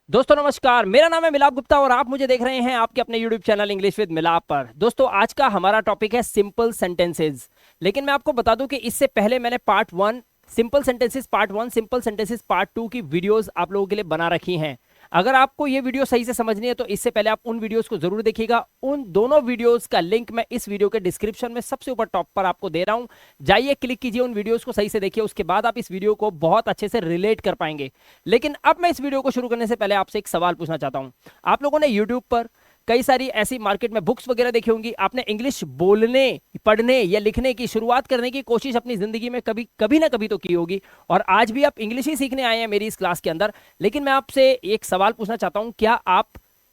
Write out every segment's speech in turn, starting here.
दोस्तों नमस्कार, मेरा नाम है मिलाप गुप्ता और आप मुझे देख रहे हैं आपके अपने YouTube चैनल इंग्लिश विद मिलाप पर। दोस्तों आज का हमारा टॉपिक है सिंपल सेंटेंसेस। लेकिन मैं आपको बता दूं कि इससे पहले मैंने part 1 simple sentences part 1 simple sentences part 2 की वीडियोस आप लोगों के लिए बना रखी हैं। अगर आपको ये वीडियो सही से समझनी है तो इससे पहले आप उन वीडियोस को जरूर देखिएगा। उन दोनों वीडियोस का लिंक मैं इस वीडियो के डिस्क्रिप्शन में सबसे ऊपर टॉप पर आपको दे रहा हूं। जाइए, क्लिक कीजिए, उन वीडियोस को सही से देखिए, उसके बाद आप इस वीडियो को बहुत अच्छे से रिलेट कर पाएंगे। लेकिन अब मैं इस वीडियो को शुरू करने से पहले आपसे एक सवाल पूछना चाहता हूं। आप लोगों ने यूट्यूब पर कई सारी ऐसी मार्केट में बुक्स वगैरह देखी होंगी। आपने इंग्लिश बोलने, पढ़ने या लिखने की शुरुआत करने की कोशिश अपनी जिंदगी में कभी कभी ना कभी तो की होगी, और आज भी आप इंग्लिश ही सीखने आए हैं मेरी इस क्लास के अंदर। लेकिन मैं आपसे एक सवाल पूछना चाहता हूं, क्या आप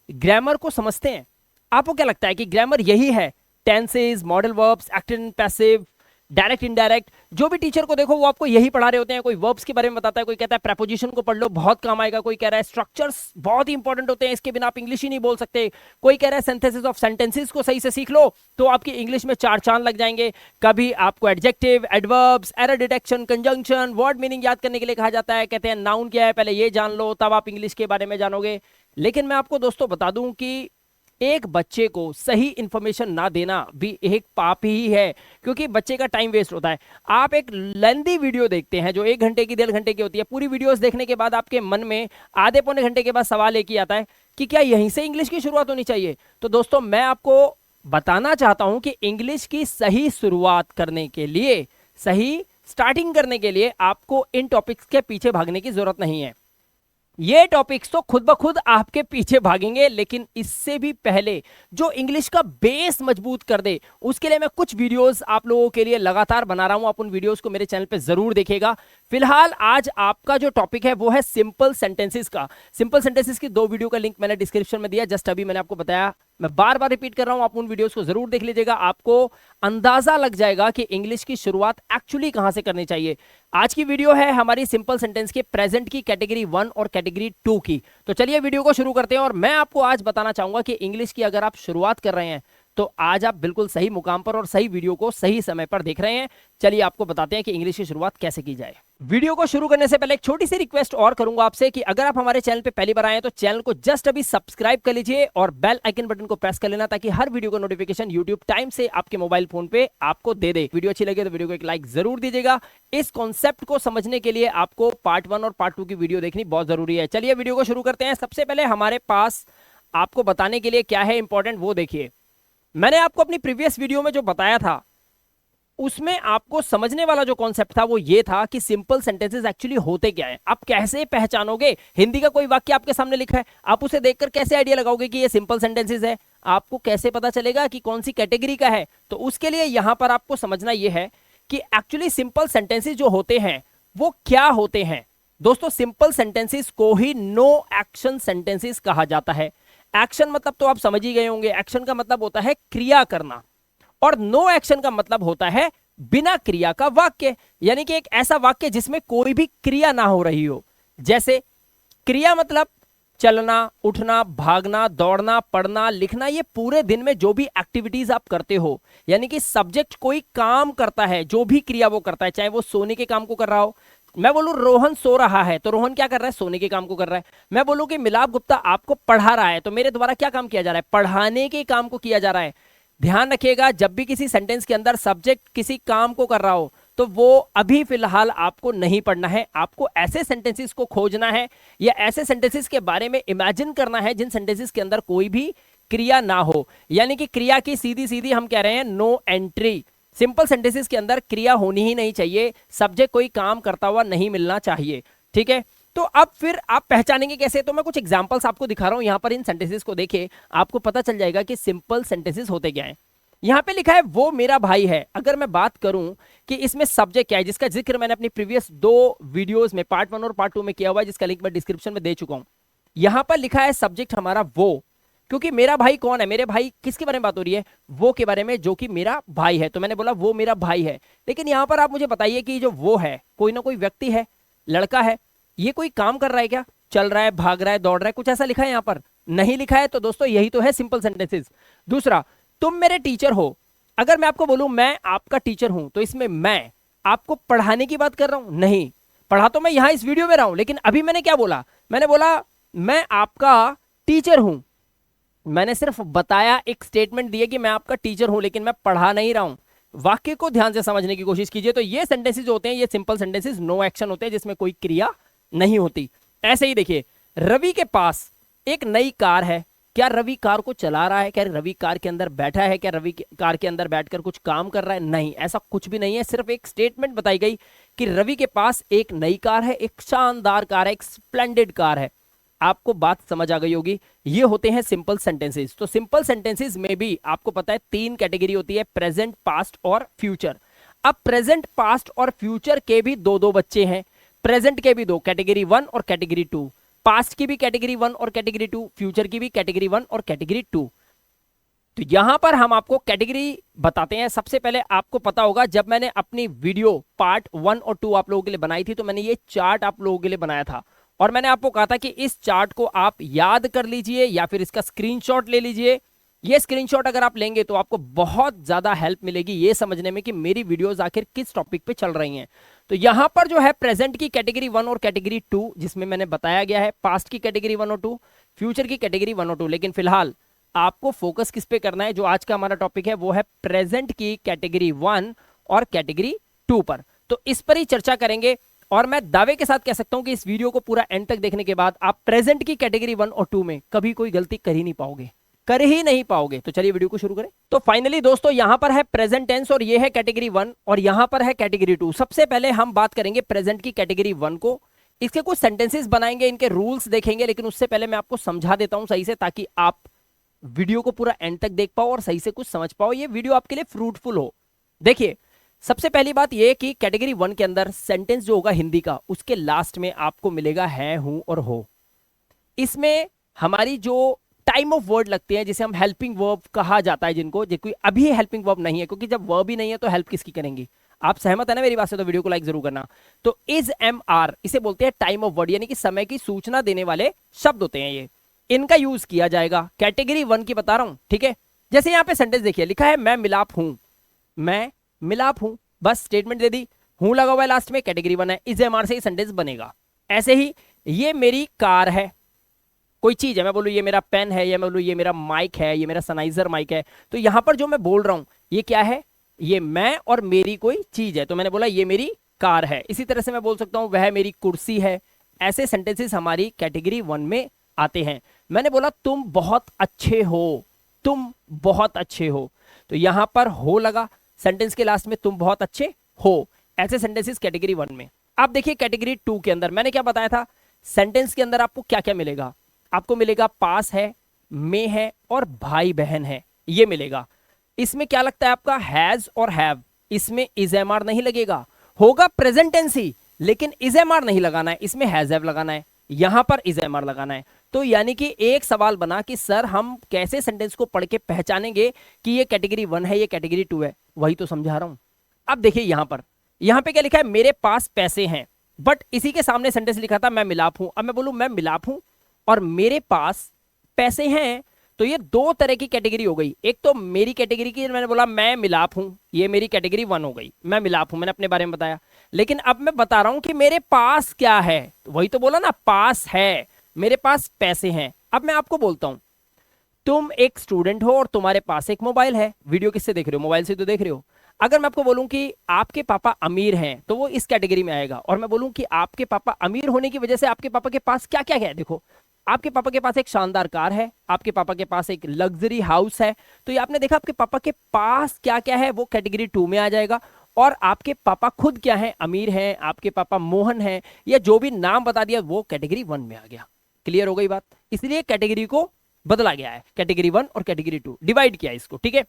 ग्रामर को समझते हैं? आपको क्या लगता है कि ग्रामर यही है? Tenses, modal verbs, active passive, direct indirect, जो भी टीचर को देखो वो आपको यही पढ़ा रहे होते हैं। कोई वर्ब्स के बारे में बताता है, कोई कहता है प्रेपोजिशन को पढ़ लो बहुत काम आएगा, कोई कह रहा है स्ट्रक्चर्स बहुत ही इंपॉर्टेंट होते हैं, इसके बिना आप इंग्लिश ही नहीं बोल सकते, कोई कह रहा है सिंथेसिस ऑफ सेंटेंसेस को सही से सीख लो तो आपकी इंग्लिश में चार चांद लग जाएंगे। कभी आपको adjective, adverbs, error detection, conjunction, word meaning याद करने के लिए कहा जाता है, कहते हैं नाउन क्या है पहले ये जान लो तब आप इंग्लिश के बारे में जानोगे। लेकिन मैं आपको दोस्तों बता दूं कि एक बच्चे को सही इंफॉर्मेशन ना देना भी एक पाप ही है, क्योंकि बच्चे का टाइम वेस्ट होता है। आप एक लेंदी वीडियो देखते हैं जो 1 घंटे की 1.5 घंटे की होती है, पूरी वीडियोस देखने के बाद आपके मन में आधे पौने घंटे के बाद सवाल एक ही आता है कि क्या यहीं से इंग्लिश की शुरुआत होनी चाहिए? तो दोस्तों मैं आपको बताना चाहता हूं कि इंग्लिश की सही शुरुआत करने के लिए, सही स्टार्टिंग करने के लिए आपको इन टॉपिक्स के पीछे भागने की जरूरत नहीं है। ये टॉपिक्स तो खुद ब खुद आपके पीछे भागेंगे, लेकिन इससे भी पहले जो इंग्लिश का बेस मजबूत कर दे उसके लिए मैं कुछ वीडियोस आप लोगों के लिए लगातार बना रहा हूं। आप उन वीडियोस को मेरे चैनल पे जरूर देखिएगा। फिलहाल आज आपका जो टॉपिक है वो है सिंपल सेंटेंसेस का। सिंपल सेंटेंसेस की 2 वीडियो का लिंक मैंने डिस्क्रिप्शन में दिया, जस्ट अभी मैंने आपको बताया। मैं बार बार रिपीट कर रहा हूं, आप उन वीडियोस को जरूर देख लीजिएगा, आपको अंदाजा लग जाएगा कि इंग्लिश की शुरुआत एक्चुअली कहां से करनी चाहिए। आज की वीडियो है हमारी सिंपल सेंटेंस के प्रेजेंट की कैटेगरी 1 और कैटेगरी 2 की। तो चलिए वीडियो को शुरू करते हैं, और मैं आपको आज बताना चाहूंगा कि इंग्लिश की अगर आप शुरुआत कर रहे हैं तो आज आप बिल्कुल सही मुकाम पर और सही वीडियो को सही समय पर देख रहे हैं। चलिए आपको बताते हैं कि इंग्लिश की शुरुआत कैसे की जाए। वीडियो को शुरू करने से पहले एक छोटी सी रिक्वेस्ट और करूंगा आपसे कि अगर आप हमारे चैनल पे पहली बार आए हैं तो चैनल को जस्ट अभी सब्सक्राइब कर लीजिए और बेल आइकन बटन को प्रेस कर लेना, ताकि हर वीडियो का नोटिफिकेशन यूट्यूब टाइम से आपके मोबाइल फोन पे आपको दे दे। वीडियो अच्छी लगे तो वीडियो को एक लाइक जरूर दीजिएगा। इस कॉन्सेप्ट को समझने के लिए आपको पार्ट 1 और पार्ट 2 की वीडियो देखनी बहुत जरूरी है। चलिए वीडियो को शुरू करते हैं। सबसे पहले हमारे पास आपको बताने के लिए क्या है इंपॉर्टेंट वो देखिए। मैंने आपको अपनी प्रीवियस वीडियो में जो बताया था उसमें आपको समझने वाला जो कॉन्सेप्ट था वो ये था कि सिंपल सेंटेंसेस एक्चुअली होते क्या है। आप कैसे पहचानोगे? हिंदी का कोई वाक्य आपके सामने लिखा है, आप उसे देखकर कैसे आइडिया लगाओगे कि ये सिंपल सेंटेंसेस है? आपको कैसे पता चलेगा कि कौन सी कैटेगरी का है? तो उसके लिए यहां पर आपको समझना यह है कि एक्चुअली सिंपल सेंटेंसेस जो होते हैं वो क्या होते हैं। दोस्तों सिंपल सेंटेंसेस को ही नो एक्शन सेंटेंसेस कहा जाता है। एक्शन मतलब तो आप समझ ही गए होंगे, एक्शन का मतलब होता है क्रिया करना, और नो एक्शन का मतलब होता है बिना क्रिया का वाक्य, यानी कि एक ऐसा वाक्य जिसमें कोई भी क्रिया ना हो रही हो। जैसे क्रिया मतलब चलना, उठना, भागना, दौड़ना, पढ़ना, लिखना, ये पूरे दिन में जो भी एक्टिविटीज आप करते हो, यानी कि सब्जेक्ट कोई काम करता है, जो भी क्रिया वो करता है, चाहे वो सोने के काम को कर रहा हो। मैं बोलूं रोहन सो रहा है तो रोहन क्या कर रहा है? सोने के काम को कर रहा है। मैं बोलूं कि मिलाप गुप्ता आपको पढ़ा रहा है तो मेरे द्वारा क्या काम किया जा रहा है? पढ़ाने के काम को किया जा रहा है। ध्यान रखिएगा, जब भी किसी सेंटेंस के अंदर सब्जेक्ट किसी काम को कर रहा हो तो वो अभी फिलहाल आपको नहीं पढ़ना है। आपको ऐसे सेंटेंसेस को खोजना है या ऐसे सेंटेंसेस के बारे में इमेजिन करना है जिन सेंटेंसेस के अंदर कोई भी क्रिया ना हो, यानी कि क्रिया की सीधी सीधी हम कह रहे हैं नो एंट्री। सिंपल सेंटेंसेस के अंदर क्रिया होनी ही नहीं चाहिए, सब्जेक्ट कोई काम करता हुआ नहीं मिलना चाहिए। ठीक है, तो अब फिर आप पहचानेंगे कैसे? तो मैं कुछ एग्जांपल्स आपको दिखा रहा हूं यहां पर। इन सेंटेंसेस को देखिए, आपको पता चल जाएगा कि सिंपल सेंटेंसेस होते क्या हैं। यहां पे लिखा है वो मेरा भाई है। अगर मैं बात करूं कि इसमें सब्जेक्ट क्या है, जिसका जिक्र मैंने अपनी प्रीवियस 2 वीडियोस में पार्ट 1 और पार्ट 2 में किया हुआ है, जिसका लिंक मैं डिस्क्रिप्शन में दे चुका हूं। यहां पर लिखा है सब्जेक्ट हमारा वो, क्योंकि मेरा भाई कौन है? मेरे भाई किसके बारे में बात हो रही है? वो के बारे में, जो कि मेरा भाई है। तो मैंने बोला वो मेरा भाई है। लेकिन यहां पर आप मुझे बताइए कि जो वो है कोई ना कोई व्यक्ति है, लड़का है, ये कोई काम कर रहा है क्या? चल रहा है, भाग रहा है, दौड़ रहा है? कुछ ऐसा लिखा है यहां पर? नहीं लिखा है। तो दोस्तों यही तो है सिंपल सेंटेंसेस। दूसरा, तुम मेरे टीचर हो। अगर मैं आपको बोलूं मैं आपका टीचर हूं तो इसमें मैं आपको पढ़ाने की बात कर रहा हूं? नहीं, पढ़ा तो मैं यहां इस वीडियो में रहा हूं, लेकिन अभी मैंने क्या बोला? मैंने बोला मैं आपका टीचर हूं। मैंने सिर्फ बताया, एक स्टेटमेंट दिया कि मैं आपका टीचर हूं, लेकिन मैं पढ़ा नहीं रहा हूं। वाक्य को ध्यान से समझने की कोशिश कीजिए। तो ये सेंटेंसेस होते हैं, ये सिंपल सेंटेंसेस, नो एक्शन होते हैं, जिसमें कोई क्रिया नहीं होती। ऐसे ही देखिए, रवि के पास एक नई कार है। क्या रवि कार को चला रहा है? क्या रवि कार के अंदर बैठा है? क्या रवि कार के अंदर बैठकर कुछ काम कर रहा है? नहीं, ऐसा कुछ भी नहीं है। सिर्फ एक स्टेटमेंट बताई गई कि रवि के पास एक नई कार है, एक शानदार कार है, एक स्प्लेंडेड कार है। आपको बात समझ आ गई होगी। ये होते हैं सिंपल सेंटेंसेस। तो सिंपल सेंटेंसेस में भी आपको पता है 3 कैटेगरी होती है, प्रेजेंट, पास्ट और फ्यूचर। अब प्रेजेंट, पास्ट और फ्यूचर के भी दो दो बच्चे हैं। प्रेजेंट के भी दो, कैटेगरी 1 और कैटेगरी 2। पास्ट की भी कैटेगरी 1 और कैटेगरी 2, फ्यूचर की भी कैटेगरी 1 और कैटेगरी 2। तो यहां पर हम आपको कैटेगरी बताते हैं। सबसे पहले आपको पता होगा, जब मैंने अपनी वीडियो पार्ट 1 और 2 आप लोगों के लिए बनाई थी, तो मैंने ये चार्ट आप लोगों के लिए बनाया था और मैंने आपको कहा था कि इस चार्ट को आप याद कर लीजिए या फिर इसका स्क्रीनशॉट ले लीजिए। ये स्क्रीनशॉट अगर आप लेंगे तो आपको बहुत ज्यादा हेल्प मिलेगी ये समझने में कि मेरी वीडियोस आखिर किस टॉपिक पे चल रही हैं। तो यहां पर जो है प्रेजेंट की कैटेगरी 1 और कैटेगरी 2, जिसमें मैंने बताया गया है, पास्ट की कैटेगरी 1 और 2, फ्यूचर की कैटेगरी 1 और 2। लेकिन फिलहाल आपको फोकस किस पे करना है? जो आज का हमारा टॉपिक है वो है प्रेजेंट की कैटेगरी 1 और कैटेगरी 2 पर। तो इस पर ही चर्चा करेंगे और मैं दावे के साथ कह सकता हूं कि इस वीडियो को पूरा एंड तक देखने के बाद आप प्रेजेंट की कैटेगरी 1 और 2 में कभी कोई गलती कर ही नहीं पाओगे, कर ही नहीं पाओगे। तो चलिए वीडियो को शुरू करें। तो फाइनली दोस्तों, यहां पर है प्रेजेंट टेंस और ये है कैटेगरी 1 और यहां पर है कैटेगरी 2। सबसे पहले हम बात करेंगे प्रेजेंट की कैटेगरी 1 को। इसके कुछ सेंटेंसेस बनाएंगे, इनके रूल्स देखेंगे, लेकिन उससे पहले मैं आपको समझा देता हूं सही से, ताकि आप वीडियो को पूरा एंड तक देख पाओ और सही से कुछ समझ पाओ, ये वीडियो आपके लिए फ्रूटफुल हो। देखिए, सबसे पहली बात यह कि कैटेगरी 1 के अंदर सेंटेंस जो होगा हिंदी का, उसके लास्ट में आपको मिलेगा है, हूं और हो। इसमें हमारी जो टाइम ऑफ वर्ड लगते हैं, जिसे हम हेल्पिंग वर्ब कहा जाता है, जिनको जो कोई अभी हेल्पिंग वर्ब नहीं है, क्योंकि जब वर्ब ही नहीं है तो हेल्प किसकी करेंगी? आप सहमत है ना मेरी बात से? तो वीडियो को लाइक जरूर करना। तो इज, एम, आर, इसे बोलते हैं टाइम ऑफ वर्ड, यानी कि समय की सूचना देने वाले शब्द होते हैं ये। इनका यूज किया जाएगा कैटेगरी 1 की, बता रहा हूं, ठीक है। जैसे यहां पे सेंटेंस देखिए, लिखा है मैं मिलाप हूं, मैं मिलाप हूं, बस स्टेटमेंट दे दी, हूं लगा हुआ है लास्ट में, कैटेगरी 1 है, इज, एम, आर से ही सेंटेंस बनेगा। ऐसे ही ये मेरी कार है, कोई चीज है, मैं बोलूं ये मेरा पेन है, या मैं बोलूं ये मेरा माइक है, ये मेरा सनाइजर माइक है, तो यहां पर जो मैं बोल रहा हूं ये क्या है? ये मैं और मेरी कोई चीज है, तो मैंने बोला ये मेरी कार है। इसी तरह से मैं बोल सकता हूं वह मेरी कुर्सी है। ऐसे सेंटेंसेस हमारी कैटेगरी 1 में आते हैं। मैंने बोला तुम बहुत अच्छे हो, तुम बहुत अच्छे हो, तो यहां पर हो लगा सेंटेंस के लास्ट में, तुम बहुत अच्छे हो। ऐसे सेंटेंसेस कैटेगरी 1 में। अब देखिए कैटेगरी 2 के अंदर मैंने क्या बताया था, सेंटेंस के अंदर आपको क्या क्या मिलेगा? आपको मिलेगा पास है, में है और भाई बहन है, ये मिलेगा। इसमें क्या लगता है आपका? हैज और हैव। इसमें इज, एम, आर नहीं लगेगा, होगा प्रेजेंट टेंस ही, लेकिन इज, एम, आर नहीं लगाना है, इसमें हैज, हैव लगाना है, यहां पर इज, एम, आर लगाना है। तो यानी कि एक सवाल बना कि सर हम कैसे सेंटेंस को पढ़ के पहचानेंगे कि ये कैटेगरी 1 है, ये कैटेगरी 2 है? वही तो समझा रहा हूं। अब देखिए यहां पे क्या लिखा है? मेरे पास पैसे हैं, बट इसी के सामने सेंटेंस लिखा था मैं मिलाप हूं। अब मैं बोलूं मैं मिलाप हूं और मेरे पास पैसे हैं, तो ये दो तरह की कैटेगरी हो गई। एक तो मेरी कैटेगरी की, मैंने बोला मैं मिलाप हूं, ये मेरी कैटेगरी 1 हो गई, मैं मिलाप हूं, मैंने अपने बारे में बताया। लेकिन अब मैं बता रहा हूं कि मेरे पास क्या है, तो वही तो बोला ना, पास है, मेरे पास पैसे हैं। अब मैं आपको बोलता हूं तुम एक स्टूडेंट हो और तुम्हारे पास एक मोबाइल है। वीडियो किससे देख रहे हो? मोबाइल से तो देख रहे हो। अगर मैं आपको बोलूं कि आपके पापा अमीर हैं, तो वो इस कैटेगरी में आएगा। और मैं बोलूं कि आपके पापा अमीर होने की वजह से आपके पापा के पास क्या क्या है, देखो आपके पापा के पास एक शानदार कार है, आपके पापा के पास एक लग्जरी हाउस है, तो ये आपने देखा आपके पापा के पास क्या क्या है, वो कैटेगरी 2 में आ जाएगा। और आपके पापा खुद क्या है? अमीर हैं, आपके पापा मोहन हैं, या जो भी नाम बता दिया वो कैटेगरी 1 में आ गया। क्लियर हो गई बात? इसलिए कैटेगरी को बदला गया है, कैटेगरी 1 और कैटेगरी 2 डिवाइड किया इसको, ठीक है।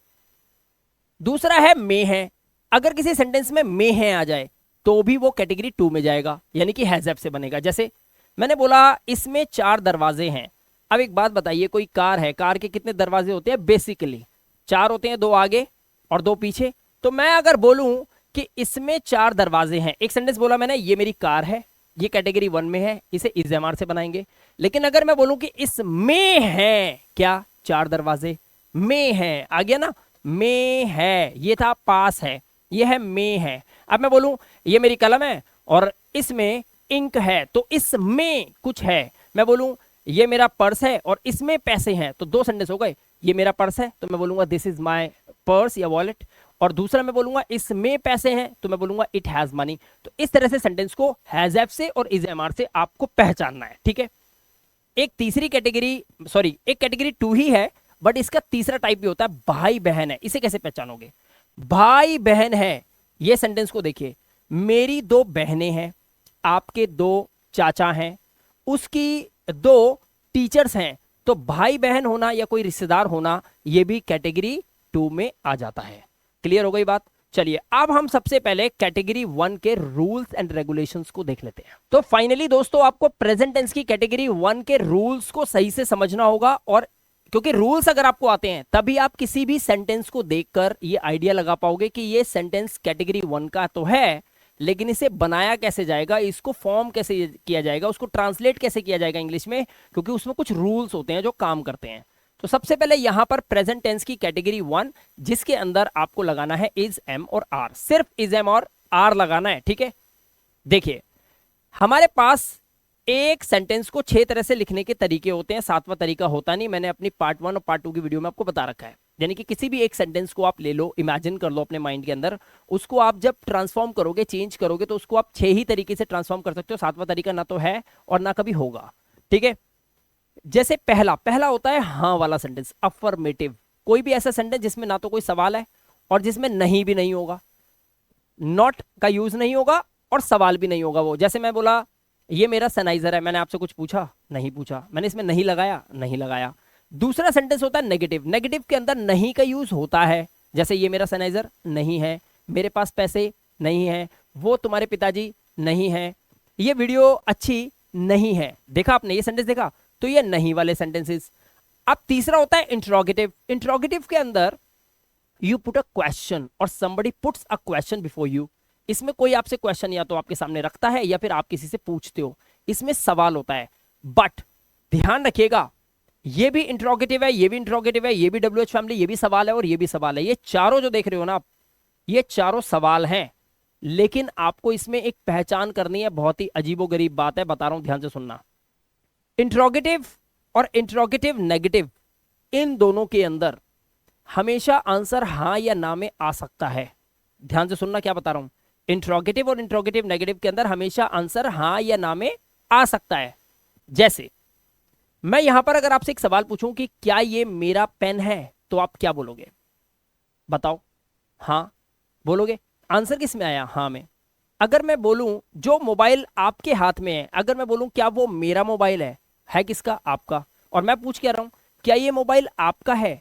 दूसरा है में है। अगर किसी सेंटेंस में है आ जाए तो भी वो कैटेगरी 2 में जाएगा, यानी कि हैज, हैव से बनेगा। जैसे मैंने बोला इसमें 4 दरवाजे हैं। अब एक बात बताइए, कोई कार है, कार के कितने दरवाजे होते हैं? बेसिकली 4 होते हैं, 2 आगे और 2 पीछे। तो मैं अगर बोलूं कि इसमें 4 दरवाजे हैं, एक सेंटेंस बोला मैंने, ये मेरी कार है, ये कैटेगरी 1 में है, इसे इज, एम, आर से बनाएंगे। लेकिन अगर मैं बोलूं कि इसमें है क्या? 4 दरवाजे में है, आ गया ना, में है, ये था पास है, ये है में है। अब मैं बोलूं ये मेरी कलम है और इसमें इंक है, तो इसमें कुछ है। मैं बोलूं ये मेरा पर्स है और इसमें पैसे हैं, तो दो सेंटेंस हो गए। ये मेरा पर्स है तो मैं बोलूंगा दिस इज माई पर्स या वॉलेट, और दूसरा मैं बोलूंगा इसमें पैसे हैं तो मैं बोलूंगा इट हैज मनी। तो इस तरह से सेंटेंस को हैज एफ से और इज एम आर से आपको पहचानना है, ठीक है। एक तीसरी कैटेगरी, सॉरी एक कैटेगरी टू ही है, बट इसका तीसरा टाइप भी होता है भाई बहन है। इसे कैसे पहचानोगे? भाई बहन है, ये सेंटेंस को देखिए, मेरी दो बहनें हैं, आपके दो चाचा हैं, उसकी दो टीचर्स हैं, तो भाई बहन होना या कोई रिश्तेदार होना ये भी कैटेगरी टू में आ जाता है। क्लियर हो गई बात? चलिए अब हम सबसे पहले कैटेगरी वन के रूल्स एंड रेगुलेशंस को देख लेते हैं। तो फाइनली दोस्तों आपको प्रेजेंट टेंस की कैटेगरी वन के रूल्स को सही से समझना होगा, और क्योंकि रूल्स अगर आपको आते हैं तभी आप किसी भी सेंटेंस को देखकर ये आइडिया लगा पाओगे कि ये सेंटेंस कैटेगरी वन का तो है, लेकिन इसे बनाया कैसे जाएगा, इसको फॉर्म कैसे किया जाएगा, उसको ट्रांसलेट कैसे किया जाएगा इंग्लिश में, क्योंकि उसमें कुछ रूल्स होते हैं जो काम करते हैं। तो सबसे पहले यहां पर प्रेजेंट टेंस की कैटेगरी वन, जिसके अंदर आपको लगाना है इज, एम और आर, सिर्फ इज, एम और आर लगाना है, ठीक है। देखिए हमारे पास एक सेंटेंस को 6 तरह से लिखने के तरीके होते हैं, 7वां तरीका होता नहीं, मैंने अपनी पार्ट 1 और पार्ट 2 की वीडियो में आपको बता रखा है। यानी कि किसी भी एक सेंटेंस को आप ले लो, इमेजिन कर लो अपने माइंड के अंदर, उसको आप जब ट्रांसफॉर्म करोगे, चेंज करोगे, तो उसको आप 6 ही तरीके से ट्रांसफॉर्म कर सकते हो, 7वां तरीका ना तो है और ना कभी होगा, ठीक है। जैसे पहला होता है हाँ वाला सेंटेंस, अफर्मेटिव, कोई भी ऐसा सेंटेंस जिसमें ना तो कोई सवाल है और जिसमें नहीं भी नहीं होगा, नॉट का यूज नहीं होगा और सवाल भी नहीं होगा। वो जैसे मैं बोला ये मेरा सैनिटाइजर है, मैंने आपसे कुछ पूछा, नहीं पूछा, मैंने इसमें नहीं लगाया, नहीं लगाया। दूसरा सेंटेंस होता है नेगेटिव, नेगेटिव के अंदर नहीं का यूज होता है, जैसे ये मेरा सैनिटाइजर नहीं है, मेरे पास पैसे नहीं है, वो तुम्हारे पिताजी नहीं है, ये वीडियो अच्छी नहीं है। देखा आपने ये सेंटेंस देखा, तो ये नहीं वाले सेंटेंसेस। अब तीसरा होता है इंट्रोगेटिव, इंट्रोगेटिव के अंदर यू पुट अ क्वेश्चन और somebody puts a question before you, इसमें कोई आपसे क्वेश्चन या तो आपके सामने रखता है या फिर आप किसी से पूछते हो, इसमें सवाल होता है। बट ध्यान रखिएगा ये भी इंट्रोगेटिव है, ये भी इंट्रोगेटिव है, ये भी WH फैमिली, ये भी सवाल है और ये भी सवाल है, ये चारों जो देख रहे हो ना आप, ये चारों सवाल हैं। लेकिन आपको इसमें एक पहचान करनी है, बहुत ही अजीबोगरीब बात है, बता रहा हूं ध्यान से सुनना। इंट्रोगेटिव और इंट्रोगेटिव नेगेटिव, इन दोनों के अंदर हमेशा आंसर हां या ना में आ सकता है। ध्यान से सुनना क्या बता रहा हूं, इंट्रोगेटिव और इंट्रोगेटिव नेगेटिव के अंदर हमेशा आंसर हां या ना में आ सकता है। जैसे मैं यहां पर अगर आपसे एक सवाल पूछूं कि क्या ये मेरा पेन है, तो आप क्या बोलोगे? बताओ, हां बोलोगे, आंसर किस में आया? हां में। अगर मैं बोलूं जो मोबाइल आपके हाथ में है, अगर मैं बोलूं क्या वो मेरा मोबाइल है किसका? आपका। और मैं पूछ क्या रहा हूं, क्या ये मोबाइल आपका है,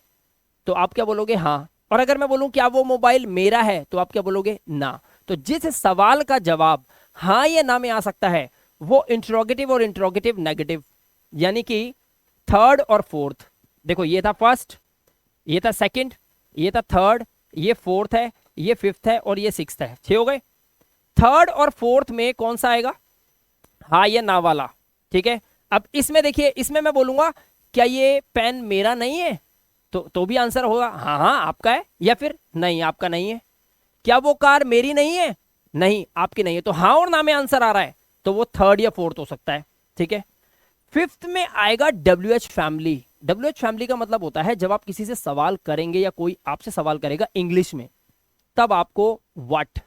तो आप क्या बोलोगे? हाँ। और अगर मैं बोलूं क्या वो मोबाइल मेरा है, तो आप क्या बोलोगे? ना। तो जिस सवाल का जवाब हाँ या ना में आ सकता है वो इंट्रोगेटिव और इंट्रोगेटिव नेगेटिव, यानी कि थर्ड और फोर्थ। देखो ये था फर्स्ट, ये था सेकंड, ये था थर्ड, ये फोर्थ है, ये फिफ्थ है और ये सिक्स्थ है, 6 हो गए। थर्ड और फोर्थ में कौन सा आएगा? हाँ या ना वाला, ठीक है। अब इसमें देखिए, इसमें मैं बोलूंगा क्या ये पेन मेरा नहीं है, तो भी आंसर होगा हाँ हाँ आपका है, या फिर नहीं आपका नहीं है। क्या वो कार मेरी नहीं है? नहीं आपकी नहीं है, तो हाँ और ना में आंसर आ रहा है, तो वो थर्ड या फोर्थ हो सकता है, ठीक है। फिफ्थ में आएगा WH फैमिली। WH फैमिली का मतलब होता है जब आप किसी से सवाल करेंगे या कोई आपसे सवाल करेगा इंग्लिश में, तब आपको what,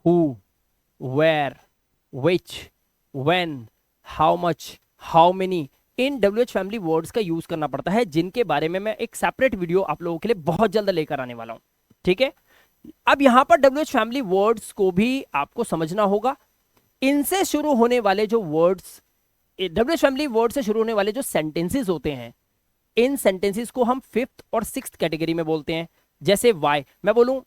who, where, which, when, how much, how many, in WH family words का यूज करना पड़ता है, जिनके बारे में मैं एक सेपरेट वीडियो आप लोगों के लिए बहुत जल्द लेकर आने वाला हूं, ठीक है। अब यहां पर WH फैमिली वर्ड्स को भी आपको समझना होगा। इनसे शुरू होने वाले जो वर्ड्स, WH फैमिली वर्ड से शुरू होने वाले जो सेंटेंसेस होते हैं, इन सेंटेंसेस को हम फिफ्थ और सिक्स्थ कैटेगरी में बोलते हैं। जैसे वाई, मैं बोलूं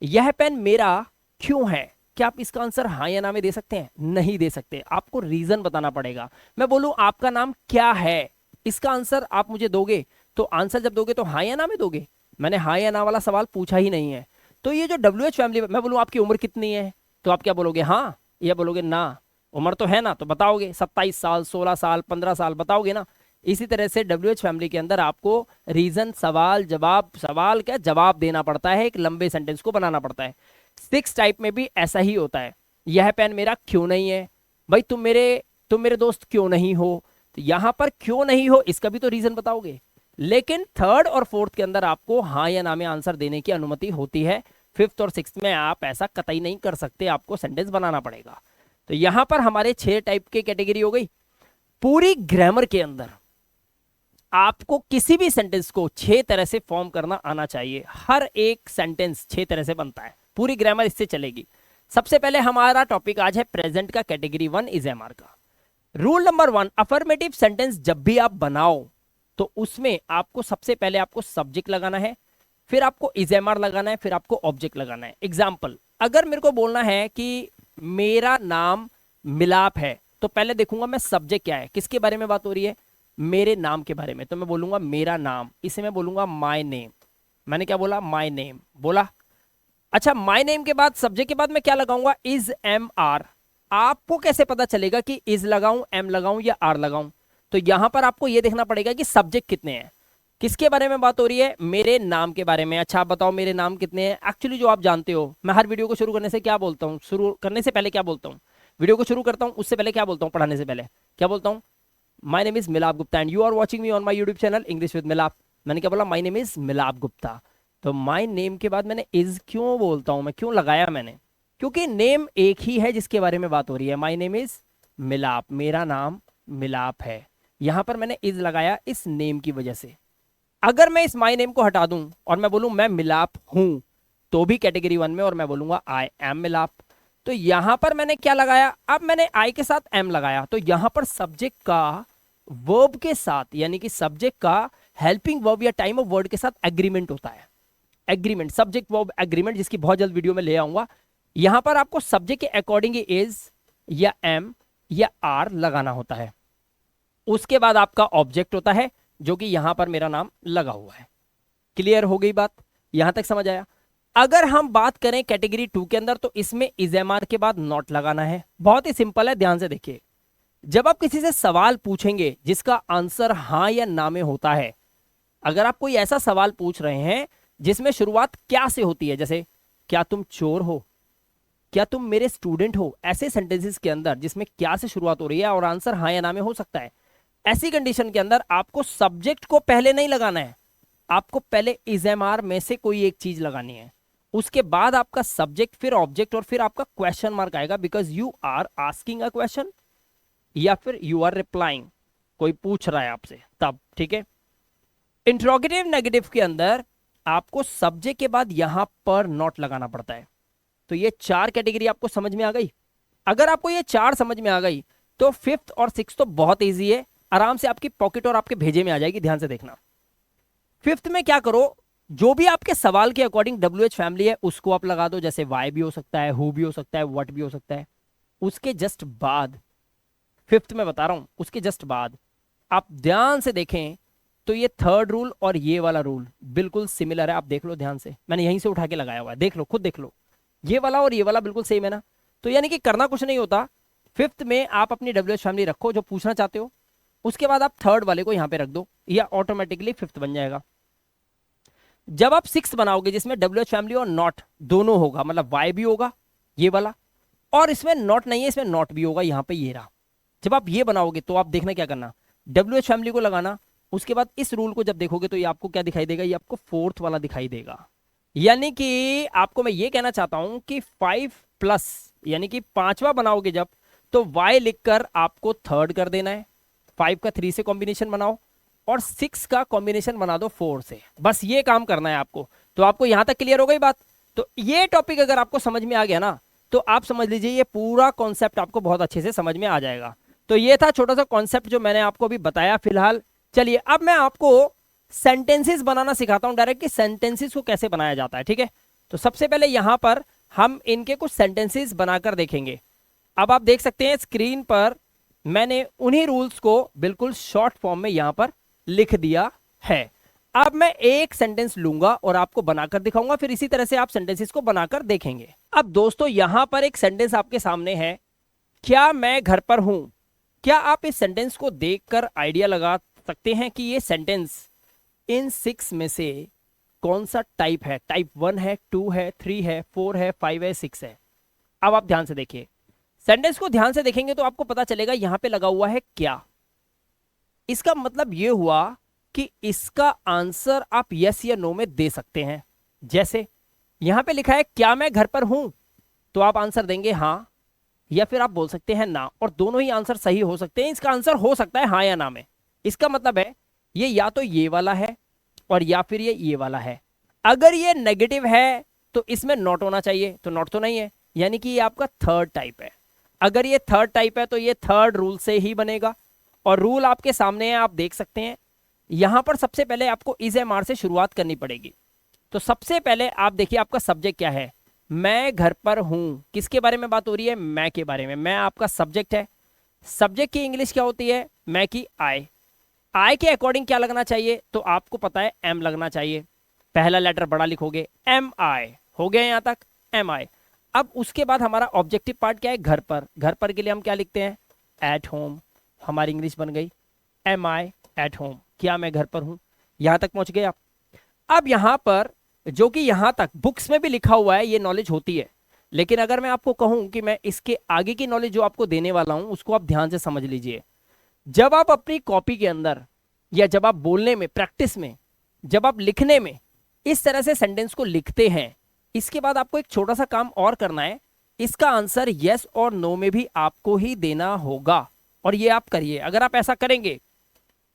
यह पेन मेरा क्यों है, क्या आप इसका आंसर हाँ या ना में दे सकते हैं? नहीं दे सकते, आपको रीजन बताना पड़ेगा। मैं बोलूं आपका नाम क्या है, इसका आंसर आप मुझे दोगे, तो आंसर जब दोगे तो हाँ या ना में दोगे, मैंने हाँ या ना वाला सवाल पूछा ही नहीं है। तो ये जो WH फैमिली, मैं बोलूं आपकी उम्र कितनी है, तो आप क्या बोलोगे? हाँ या बोलोगे ना? उम्र तो है ना, तो बताओगे 27 साल, 16 साल, 15 साल, बताओगे ना। इसी तरह से WH फैमिली के अंदर आपको रीजन, सवाल, जवाब, सवाल क्या जवाब देना पड़ता है, एक लंबे सेंटेंस को बनाना पड़ता है। सिक्स टाइप में भी ऐसा ही होता है, यह पेन मेरा क्यों नहीं है, भाई तुम मेरे दोस्त क्यों नहीं हो, तो यहां पर क्यों नहीं हो इसका भी तो रीजन बताओगे। लेकिन थर्ड और फोर्थ के अंदर आपको हाँ या ना में आंसर देने की अनुमति होती है। फिफ्थ और सिक्स्थ में आप ऐसा कतई नहीं कर सकते, आपको सेंटेंस बनाना पड़ेगा। तो यहां पर हमारे 6 टाइप की कैटेगरी हो गई। पूरी ग्रामर के अंदर आपको किसी भी सेंटेंस को 6 तरह से फॉर्म करना आना चाहिए। हर एक सेंटेंस 6 तरह से बनता है, पूरी ग्रामर इससे चलेगी। सबसे पहले हमारा टॉपिक आज है प्रेजेंट का, कैटेगरी 1 इज एमआर का। रूल नंबर 1, अफर्मेटिव सेंटेंस जब भी आप बनाओ तो उसमें आपको सबसे पहले आपको सब्जेक्ट लगाना है, फिर आपको इज एमआर लगाना है, फिर आपको ऑब्जेक्ट लगाना है। एग्जाम्पल, अगर मेरे को बोलना है कि मेरा नाम मिलाप है, तो पहले देखूंगा मैं सब्जेक्ट क्या है, किसके बारे में बात हो रही है, मेरे नाम के बारे में। तो मैं बोलूंगा मेरा नाम, इसे मैं बोलूंगा माय नेम। मैंने क्या बोला, माय नेम बोला। अच्छा, माय नेम के बाद सब्जेक्ट के बाद मैं क्या लगाऊंगा, इज एम आर। आपको कैसे पता चलेगा कि इज लगाऊं, एम लगाऊं या आर लगाऊं? तो यहां पर आपको यह देखना पड़ेगा कि सब्जेक्ट कितने हैं, किसके बारे में बात हो रही है, मेरे नाम के बारे में। अच्छा आप बताओ मेरे नाम कितने हैं। एक्चुअली जो आप जानते हो, मैं हर वीडियो को शुरू करने से क्या बोलता हूं, शुरू करने से पहले क्या बोलता हूं, वीडियो को शुरू करता हूं उससे पहले क्या बोलता हूं, पढ़ाने से पहले क्या बोलता हूं, my name is Milap Gupta and you are watching me on my YouTube channel English with Milap. मैंने क्या बोला, my name is Milap Gupta. तो माय नेम के बाद मैंने इज क्यों बोलता हूं, मैं क्यों लगाया मैंने, क्योंकि नेम एक ही है जिसके बारे में बात हो रही है। माय नेम इज मिलाप, मेरा नाम मिलाप है। यहां पर मैंने इज लगाया इस नेम की वजह से। अगर मैं इस माय नेम को हटा दूं और मैं बोलूं मैं मिलाप हूं, तो भी कैटेगरी 1 में, और मैं बोलूंगा आई एम मिलाप, तो यहां पर मैंने क्या लगाया, अब मैंने आई के साथ एम लगाया, तो यहां पर सब्जेक्ट का वर्ब के साथ, यानी कि सब्जेक्ट का हेल्पिंग वर्ब या टाइम ऑफ वर्ड के साथ एग्रीमेंट होता है। एग्रीमेंट, सब्जेक्ट वर्ब एग्रीमेंट, जिसकी बहुत जल्द वीडियो में ले आऊंगा। यहां पर आपको सब्जेक्ट के अकॉर्डिंग इज या एम या आर लगाना होता है। उसके बाद आपका ऑब्जेक्ट होता है, जो कि यहां पर मेरा नाम लगा हुआ है। क्लियर हो गई बात, यहां तक समझ आया। अगर हम बात करें कैटेगरी 2 के अंदर, तो इसमें इज एम आर के बाद नॉट लगाना है। बहुत ही सिंपल है, ध्यान से देखिए। जब आप किसी से सवाल पूछेंगे जिसका आंसर हां या ना में होता है, अगर आप कोई ऐसा सवाल पूछ रहे हैं जिसमें शुरुआत क्या से होती है, जैसे क्या तुम चोर हो, क्या तुम मेरे स्टूडेंट हो, ऐसे सेंटेंसेस के अंदर जिसमें क्या से शुरुआत हो रही है और आंसर हाँ या ना में हो सकता है, ऐसी कंडीशन के अंदर आपको सब्जेक्ट को पहले नहीं लगाना है, आपको पहले इज एम आर में से कोई एक चीज लगानी है। उसके बाद आपका सब्जेक्ट, फिर ऑब्जेक्ट, और फिर आपका क्वेश्चन मार्क आएगा, because you are asking a question या फिर यू आर रिप्लाइंग, कोई पूछ रहा है आपसे तब। ठीक है, इंट्रोगेटिव नेगेटिव के अंदर आपको सब्जेक्ट के बाद यहां पर नॉट लगाना पड़ता है। तो ये 4 कैटेगरी आपको समझ में आ गई। अगर आपको ये 4 समझ में आ गई तो फिफ्थ और सिक्स तो बहुत इजी है, आराम से आपकी पॉकेट और आपके भेजे में आ जाएगी। ध्यान से देखना, फिफ्थ में क्या करो, जो भी आपके सवाल के अकॉर्डिंग WH फैमिली है उसको आप लगा दो, जैसे वाई भी हो सकता है, हु भी हो सकता है, व्हाट भी हो सकता है। उसके जस्ट बाद, फिफ्थ में बता रहा हूं, उसके जस्ट बाद आप ध्यान से देखें तो ये थर्ड रूल और ये वाला रूल बिल्कुल सिमिलर है। आप देख लो ध्यान से, मैंने यहीं से उठा के लगाया हुआ है, देख लो, खुद देख लो, ये वाला और ये वाला बिल्कुल सेम है ना। तो यानी कि करना कुछ नहीं होता, फिफ्थ में आप अपनी WH फैमिली रखो जो पूछना चाहते हो, उसके बाद आप थर्ड वाले को यहां पे रख दो, या ऑटोमेटिकली फिफ्थ बन जाएगा। जब आप सिक्स बनाओगे जिसमें WH फैमिली और नॉट दोनों होगा, मतलब वाई भी होगा ये वाला, और इसमें नॉट नहीं है, इसमें नॉट भी होगा, यहां पे ये रहा। जब आप ये बनाओगे तो आप देखना क्या करना, WH फैमिली को लगाना, उसके बाद इस रूल को जब देखोगे तो ये आपको क्या दिखाई देगा, ये आपको फोर्थ वाला दिखाई देगा। यानी कि आपको मैं ये कहना चाहता हूं कि 5+ यानी कि 5वां बनाओगे जब, तो y लिखकर आपको थर्ड कर देना है, 5 का 3 से कॉम्बिनेशन बनाओ और 6 का कॉम्बिनेशन बना दो 4 से, बस ये काम करना है आपको। तो आपको यहां तक क्लियर हो गई बात। तो ये टॉपिक अगर आपको समझ में आ गया ना, तो आप समझ लीजिए ये पूरा कॉन्सेप्ट आपको बहुत अच्छे से समझ में आ जाएगा। तो ये था छोटा सा कॉन्सेप्ट जो मैंने आपको अभी बताया फिलहाल। चलिए अब मैं आपको सेंटेंसेस बनाना सिखाता हूं डायरेक्ट, कि सेंटेंसेस को कैसे बनाया जाता है। ठीक है, तो सबसे पहले यहां पर हम इनके कुछ सेंटेंसेस बनाकर देखेंगे। अब आप देख सकते हैं स्क्रीन पर मैंने उन्हीं रूल्स को बिल्कुल शॉर्ट फॉर्म में यहां पर लिख दिया है। अब मैं एक सेंटेंस लूंगा और आपको बनाकर दिखाऊंगा, फिर इसी तरह से आप सेंटेंसेस को बनाकर देखेंगे। अब दोस्तों यहां पर एक सेंटेंस आपके सामने है, क्या मैं घर पर हूं। क्या आप इस सेंटेंस को देखकर आइडिया लगा सकते हैं कि ये सेंटेंस इन 6 में से कौन सा टाइप है? टाइप 1 है, 2 है, 3 है, 4 है, 5 है, 6 है। अब आप ध्यान से देखिए, सेंटेंस को ध्यान से देखेंगे तो आपको पता चलेगा यहां पे लगा हुआ है क्या। इसका मतलब ये हुआ कि इसका आंसर आप यस या नो में दे सकते हैं। जैसे यहां पे लिखा है क्या मैं घर पर हूं, तो आप आंसर देंगे हाँ, या फिर आप बोल सकते हैं ना, और दोनों ही आंसर सही हो सकते हैं। इसका आंसर हो सकता है हाँ या ना में। इसका मतलब है ये या तो ये वाला है और या फिर ये वाला है। अगर ये नेगेटिव है तो इसमें नॉट होना चाहिए, तो नॉट तो नहीं है, यानी कि ये आपका थर्ड टाइप है। अगर ये थर्ड टाइप है तो ये थर्ड रूल से ही बनेगा, और रूल आपके सामने है, आप देख सकते हैं। यहां पर सबसे पहले आपको इज एम आर से शुरुआत करनी पड़ेगी। तो सबसे पहले आप देखिए आपका सब्जेक्ट क्या है, मैं घर पर हूं। किसके बारे में बात हो रही है, मैं के बारे में। मैं आपका सब्जेक्ट है। सब्जेक्ट की इंग्लिश क्या होती है, मैं की आई। आई के अकॉर्डिंग क्या लगना चाहिए, तो आपको पता है एम लगना चाहिए। पहला लेटर बड़ा लिखोगे, एम आई। हो गया यहां तक, एम आई। अब उसके बाद हमारा ऑब्जेक्टिव पार्ट क्या है, घर पर। घर पर के लिए हम क्या लिखते हैं, एट होम। हमारी इंग्लिश बन गई एम आई एट होम, क्या मैं घर पर हूं। यहां तक पहुंच गए आप। अब यहां पर जो कि यहां तक बुक्स में भी लिखा हुआ है ये नॉलेज होती है, लेकिन अगर मैं आपको कहूं कि मैं इसके आगे की नॉलेज जो आपको देने वाला हूं उसको आप ध्यान से समझ लीजिए। जब आप अपनी कॉपी के अंदर, या जब आप बोलने में, प्रैक्टिस में, जब आप लिखने में इस तरह से सेंटेंस को लिखते हैं, इसके बाद आपको एक छोटा सा काम और करना है। इसका आंसर यस और नो में भी आपको ही देना होगा, और ये आप करिए। अगर आप ऐसा करेंगे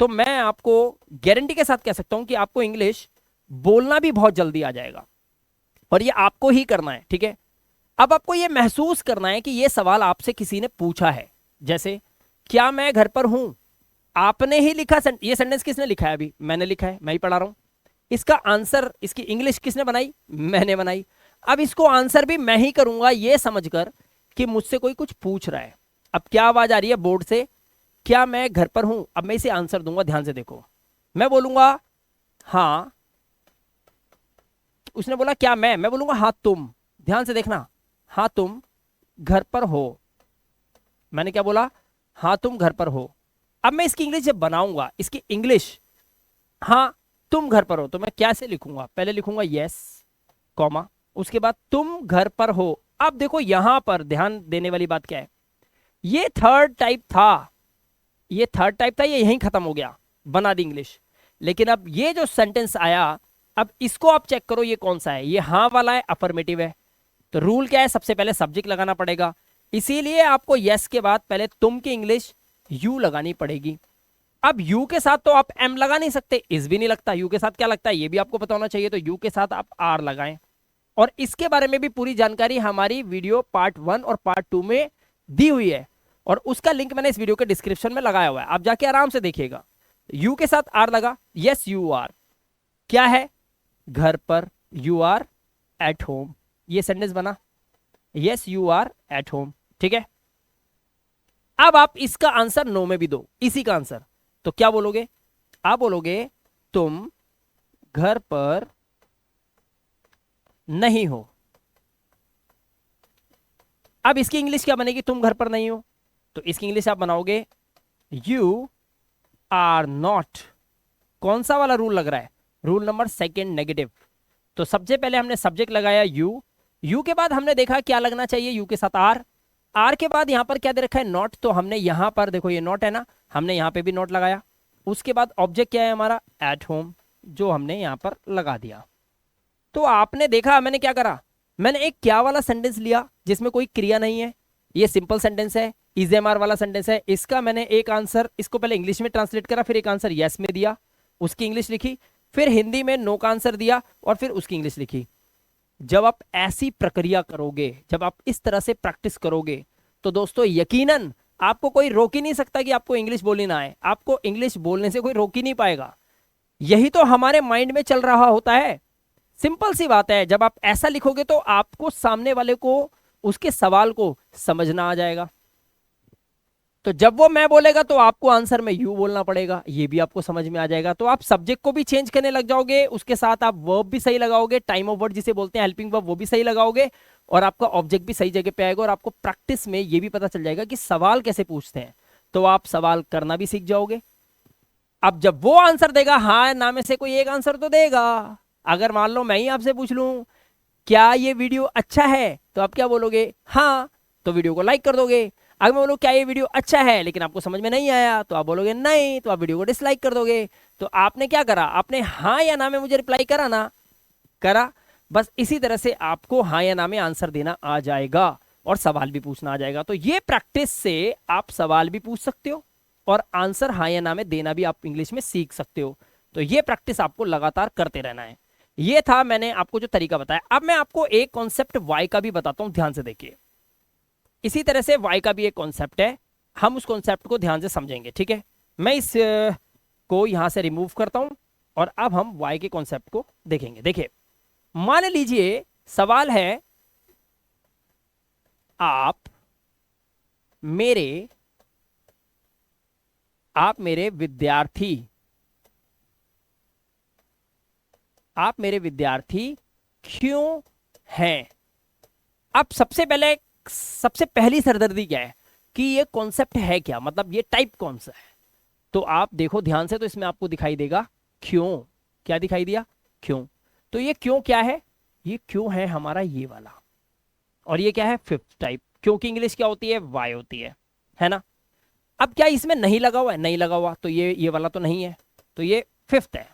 तो मैं आपको गारंटी के साथ कह सकता हूं कि आपको इंग्लिश बोलना भी बहुत जल्दी आ जाएगा, और ये आपको ही करना है, ठीक है। अब आपको ये महसूस करना है कि ये सवाल आपसे किसी ने पूछा है। जैसे क्या मैं घर पर हूं, आपने ही लिखा। ये सेंटेंस किसने लिखा है, अभी मैंने लिखा है, मैं ही पढ़ा रहा हूं। इसका आंसर, इसकी इंग्लिश किसने बनाई, मैंने बनाई। अब इसको आंसर भी मैं ही करूंगा ये समझकर कि मुझसे कोई कुछ पूछ रहा है। अब क्या आवाज आ रही है बोर्ड से, क्या मैं घर पर हूं। अब मैं इसे आंसर दूंगा, ध्यान से देखो। मैं बोलूंगा हाँ, उसने बोला क्या मैं बोलूंगा हाँ तुम। ध्यान से देखना, हाँ तुम घर पर हो। मैंने क्या बोला, हाँ तुम घर पर हो। अब मैं इसकी इंग्लिश जब बनाऊंगा, इसकी इंग्लिश, हाँ तुम घर पर हो, तो मैं कैसे लिखूंगा, पहले लिखूंगा यस कॉमा, उसके बाद तुम घर पर हो। अब देखो यहां पर ध्यान देने वाली बात क्या है, ये थर्ड टाइप था, ये थर्ड टाइप था, ये यहीं खत्म हो गया, बना दी इंग्लिश। लेकिन अब ये जो सेंटेंस आया, अब इसको आप चेक करो ये कौन सा है, ये हाँ वाला है, अफर्मेटिव है। तो रूल क्या है, सबसे पहले सब्जेक्ट लगाना पड़ेगा, इसीलिए आपको यस के बाद पहले तुम की इंग्लिश यू लगानी पड़ेगी। अब यू के साथ तो आप एम लगा नहीं सकते, इस भी नहीं लगता। यू के साथ क्या लगता है ये भी आपको पता होना चाहिए, तो यू के साथ आप आर लगाएं। और इसके बारे में भी पूरी जानकारी हमारी वीडियो पार्ट 1 और पार्ट 2 में दी हुई है, और उसका लिंक मैंने इस वीडियो के डिस्क्रिप्शन में लगाया हुआ है, आप जाके आराम से देखिएगा। यू के साथ आर लगा, यस यू आर, क्या है, घर पर, यू आर एट होम। ये सेंटेंस बना, yes you are at home, ठीक है। अब आप इसका आंसर नो में भी दो, इसी का आंसर, तो क्या बोलोगे, आप बोलोगे तुम घर पर नहीं हो। अब इसकी इंग्लिश क्या बनेगी, तुम घर पर नहीं हो, तो इसकी इंग्लिश आप बनाओगे यू आर नॉट। कौन सा वाला रूल लग रहा है, रूल नंबर सेकेंड, नेगेटिव। तो सबसे पहले हमने सब्जेक्ट लगाया यू, यू के बाद हमने देखा क्या लगना चाहिए, यू के साथ आर, आर के बाद यहां पर क्या दे रखा है, नॉट। तो हमने यहां पर देखो ये नॉट है ना, हमने यहां पे भी नॉट लगाया। उसके बाद ऑब्जेक्ट क्या है हमारा, एट होम, जो हमने यहां पर लगा दिया। तो आपने देखा मैंने क्या करा, मैंने एक क्या वाला सेंटेंस लिया जिसमें कोई क्रिया नहीं है, ये सिंपल सेंटेंस है, इजेमआर वाला सेंटेंस है। इसका मैंने एक आंसर, इसको पहले इंग्लिश में ट्रांसलेट करा, फिर एक आंसर यस में दिया, उसकी इंग्लिश लिखी, फिर हिंदी में नो का आंसर दिया, और फिर उसकी इंग्लिश लिखी। जब आप ऐसी प्रक्रिया करोगे, जब आप इस तरह से प्रैक्टिस करोगे, तो दोस्तों यकीनन आपको कोई रोक ही नहीं सकता कि आपको इंग्लिश बोलनी ना आए। आपको इंग्लिश बोलने से कोई रोक ही नहीं पाएगा। यही तो हमारे माइंड में चल रहा होता है। सिंपल सी बात है, जब आप ऐसा लिखोगे तो आपको सामने वाले को, उसके सवाल को समझना आ जाएगा। तो जब वो मैं बोलेगा तो आपको आंसर में यू बोलना पड़ेगा, ये भी आपको समझ में आ जाएगा। तो आप सब्जेक्ट को भी चेंज करने लग जाओगे, उसके साथ आप वर्ब भी सही लगाओगे, टाइम ऑफ वर्ड जिसे बोलते हैं हेल्पिंग वर्ब, वो भी सही लगाओगे, और आपका ऑब्जेक्ट भी सही जगह पे आएगा। और आपको प्रैक्टिस में ये भी पता चल जाएगा कि सवाल कैसे पूछते हैं, तो आप सवाल करना भी सीख जाओगे। अब जब वो आंसर देगा, हाँ ना में से कोई एक आंसर तो देगा। अगर मान लो मैं ही आपसे पूछ लूं क्या ये वीडियो अच्छा है, तो आप क्या बोलोगे, हाँ, तो वीडियो को लाइक कर दोगे। अगर मैं बोलूँ क्या ये वीडियो अच्छा है लेकिन आपको समझ में नहीं आया, तो आप बोलोगे नहीं, तो आप वीडियो को डिसलाइक कर दोगे। तो आपने क्या करा, आपने हाँ या ना में मुझे रिप्लाई करा ना, करा। बस इसी तरह से आपको हाँ या ना में आंसर देना आ जाएगा और सवाल भी पूछना आ जाएगा। तो ये प्रैक्टिस से आप सवाल भी पूछ सकते हो और आंसर हाँ या ना में देना भी आप इंग्लिश में सीख सकते हो। तो ये प्रैक्टिस आपको लगातार करते रहना है। ये था मैंने आपको जो तरीका बताया। अब मैं आपको एक कॉन्सेप्ट वाई का भी बताता हूं, ध्यान से देखिए। इसी तरह से वाई का भी एक कॉन्सेप्ट है, हम उस कॉन्सेप्ट को ध्यान से समझेंगे, ठीक है। मैं इस को यहां से रिमूव करता हूं और अब हम वाई के कॉन्सेप्ट को देखेंगे। देखिए, मान लीजिए सवाल है आप मेरे विद्यार्थी क्यों हैं। अब सबसे पहली सरदर्दी क्या है कि ये कॉन्सेप्ट है क्या, मतलब ये टाइप कौन सा है। तो आप देखो ध्यान से, तो इसमें आपको दिखाई देगा क्यों। क्या दिखाई दिया, क्यों। तो ये क्यों क्या है, ये क्यों है हमारा ये वाला, और ये क्या है, फिफ्थ टाइप। क्योंकि इंग्लिश क्या होती है, वाई होती है ना। अब क्या इसमें नहीं लगा हुआ है, नहीं लगा हुआ, तो ये वाला तो नहीं है, तो ये फिफ्थ है।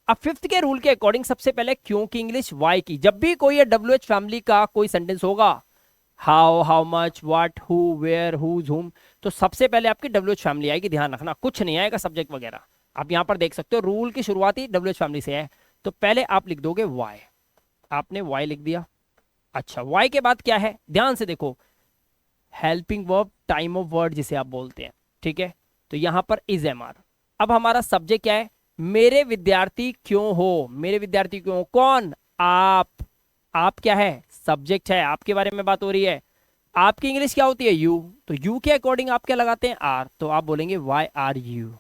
अब फिफ्थ के रूल के अकॉर्डिंग सबसे पहले क्यों की इंग्लिश वाई की। जब भी कोई WH फैमिली का कोई सेंटेंस होगा, how, how much, what, who, where, whose, whom, तो सबसे पहले आपकी WH फैमिली आएगी। ध्यान रखना, कुछ नहीं आएगा सब्जेक्ट वगैरह। आप यहां पर देख सकते हो रूल की शुरुआत ही WH फैमिली से है। तो पहले आप लिख दोगे वाई, आपने वाई लिख दिया। अच्छा, वाई के बाद क्या है, ध्यान से देखो, helping verb, time of word जिसे आप बोलते हैं, ठीक है। तो यहां पर इज MR। अब हमारा सब्जेक्ट क्या है, मेरे विद्यार्थी क्यों हो, मेरे विद्यार्थी क्यों हो, कौन, आप क्या है, सब्जेक्ट है, आपके बारे में बात हो रही है। आपकी इंग्लिश क्या होती है, यू, तो यू के अकॉर्डिंग आप क्या लगाते हैं, आर, तो आप बोलेंगे वाई आर यू।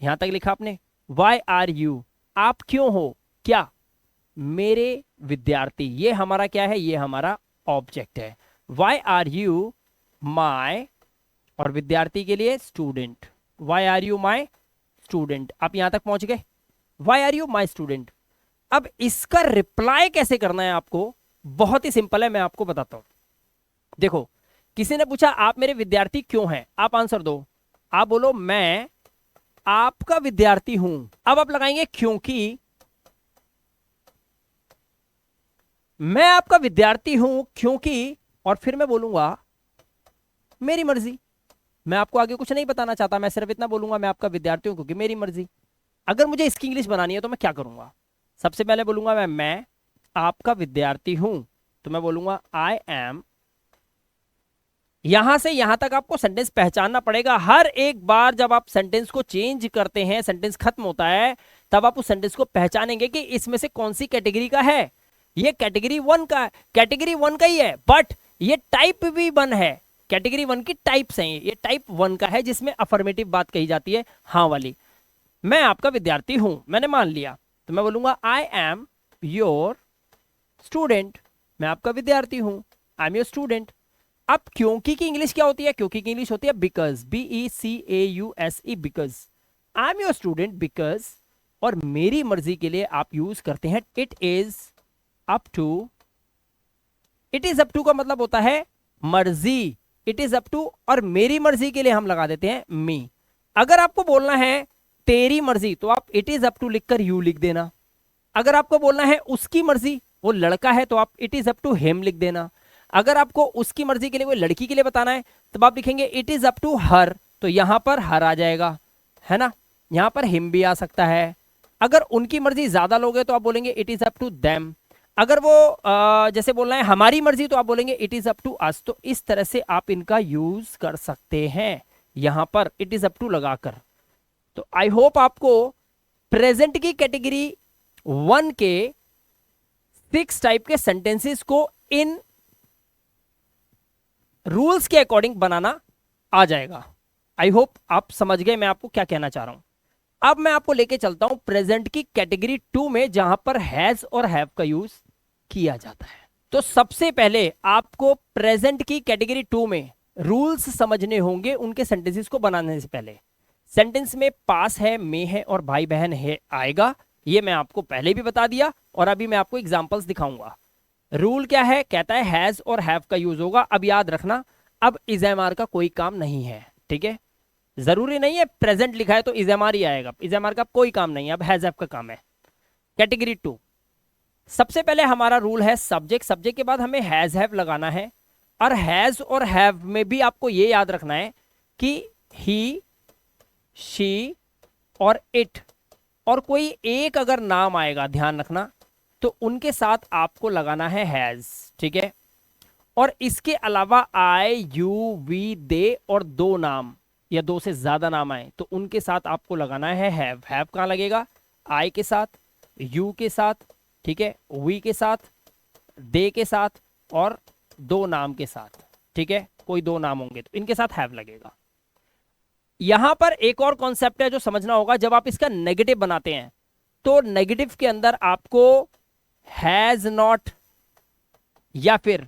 यहां तक लिखा आपने, वाई आर यू, आप क्यों हो, क्या, मेरे विद्यार्थी, ये हमारा क्या है, ये हमारा ऑब्जेक्ट है। वाई आर यू माई, और विद्यार्थी के लिए student, why are you my student. आप यहां तक पहुंच गए, why are you my student. अब इसका रिप्लाई कैसे करना है आपको, बहुत ही सिंपल है, मैं आपको बताता हूं। देखो, किसी ने पूछा आप मेरे विद्यार्थी क्यों हैं, आप आंसर दो। आप बोलो मैं आपका विद्यार्थी हूं। अब आप लगाएंगे क्योंकि मैं आपका विद्यार्थी हूं, क्योंकि, और फिर मैं बोलूंगा मेरी मर्जी। मैं आपको आगे कुछ नहीं बताना चाहता, मैं सिर्फ इतना बोलूंगा मैं आपका विद्यार्थी हूं क्योंकि मेरी मर्जी। अगर मुझे इसकी इंग्लिश बनानी है तो मैं क्या करूंगा, सबसे पहले बोलूंगा मैं आपका विद्यार्थी हूं, तो मैं बोलूंगा आई एम। यहां से यहां तक आपको सेंटेंस पहचानना पड़ेगा। हर एक बार जब आप सेंटेंस को चेंज करते हैं, सेंटेंस खत्म होता है, तब आप उस सेंटेंस को पहचानेंगे कि इसमें से कौन सी कैटेगरी का है। ये कैटेगरी वन का ही है, बट ये टाइप भी वन है। कैटेगरी 1 की टाइप्स हैं, ये टाइप 1 का है जिसमें अफर्मेटिव बात कही जाती है, हाँ वाली। मैं आपका विद्यार्थी हूं, मैंने मान लिया, तो मैं बोलूंगा आई एम योर स्टूडेंट, मैं आपका विद्यार्थी हूं, आई एम योर स्टूडेंट। अब क्योंकि की इंग्लिश क्या होती है, क्योंकि की इंग्लिश होती है because, BECAUSE, because I am your student because, और मेरी मर्जी के लिए आप यूज करते हैं it is up to. It is up to का मतलब होता है मर्जी, इट इज अप टू, और मेरी मर्जी के लिए हम लगा देते हैं मी। अगर आपको बोलना है तेरी मर्जी तो आप इट इज अप टू लिखकर यू लिख देना। अगर आपको बोलना है उसकी मर्जी, वो लड़का है, तो आप it is up to him लिख देना। अगर आपको उसकी मर्जी के लिए कोई लड़की के लिए बताना है तब आप लिखेंगे it is up to her, तो यहां पर हर आ जाएगा, है ना। यहां पर हिम भी आ सकता है। अगर उनकी मर्जी ज्यादा लोग हैं तो आप बोलेंगे it is up to them. अगर वो जैसे बोलना है हमारी मर्जी तो आप बोलेंगे it is up to us. तो इस तरह से आप इनका यूज कर सकते हैं यहां पर इट इज अप टू लगाकर। तो आई होप आपको प्रेजेंट की कैटेगरी 1 के 6 टाइप के सेंटेंसेस को इन रूल्स के अकॉर्डिंग बनाना आ जाएगा। आई होप आप समझ गए मैं आपको क्या कहना चाह रहा हूं। अब मैं आपको लेके चलता हूं प्रेजेंट की कैटेगरी 2 में, जहां पर हैज और हैव का यूज किया जाता है। तो सबसे पहले आपको प्रेजेंट की कैटेगरी 2 में रूल्स समझने होंगे उनके सेंटेंसेस को बनाने से पहले। सेंटेंस में पास है, में है और भाई बहन है आएगा, ये मैं आपको पहले भी बता दिया और अभी मैं आपको एग्जांपल्स दिखाऊंगा। रूल क्या है, कहता है हैज और हैव का यूज होगा। अब याद रखना, अब इज एम आर का कोई काम नहीं है, ठीक है, जरूरी नहीं है प्रेजेंट लिखा है तो इज एम आर ही आएगा, इज एम आर का कोई काम नहीं है, अब हैज हैव का काम है। कैटेगरी टू, सबसे पहले हमारा रूल है सब्जेक्ट, सब्जेक्ट के बाद हमें हैज हैव लगाना है, और हैज और हैव में भी आपको ये याद रखना है कि ही, शी और इट, और कोई एक अगर नाम आएगा ध्यान रखना तो उनके साथ आपको लगाना है हैज, ठीक है। और इसके अलावा आई, यू, वी, दे और दो नाम या दो से ज्यादा नाम आए तो उनके साथ आपको लगाना है हैव। हैव कहाँ लगेगा? आई के साथ, यू के साथ, ठीक है, वी के साथ, दे के साथ और दो नाम के साथ, ठीक है, कोई दो नाम होंगे तो इनके साथ हैव लगेगा। यहां पर एक और कॉन्सेप्ट है जो समझना होगा, जब आप इसका नेगेटिव बनाते हैं तो नेगेटिव के अंदर आपको हैज नॉट या फिर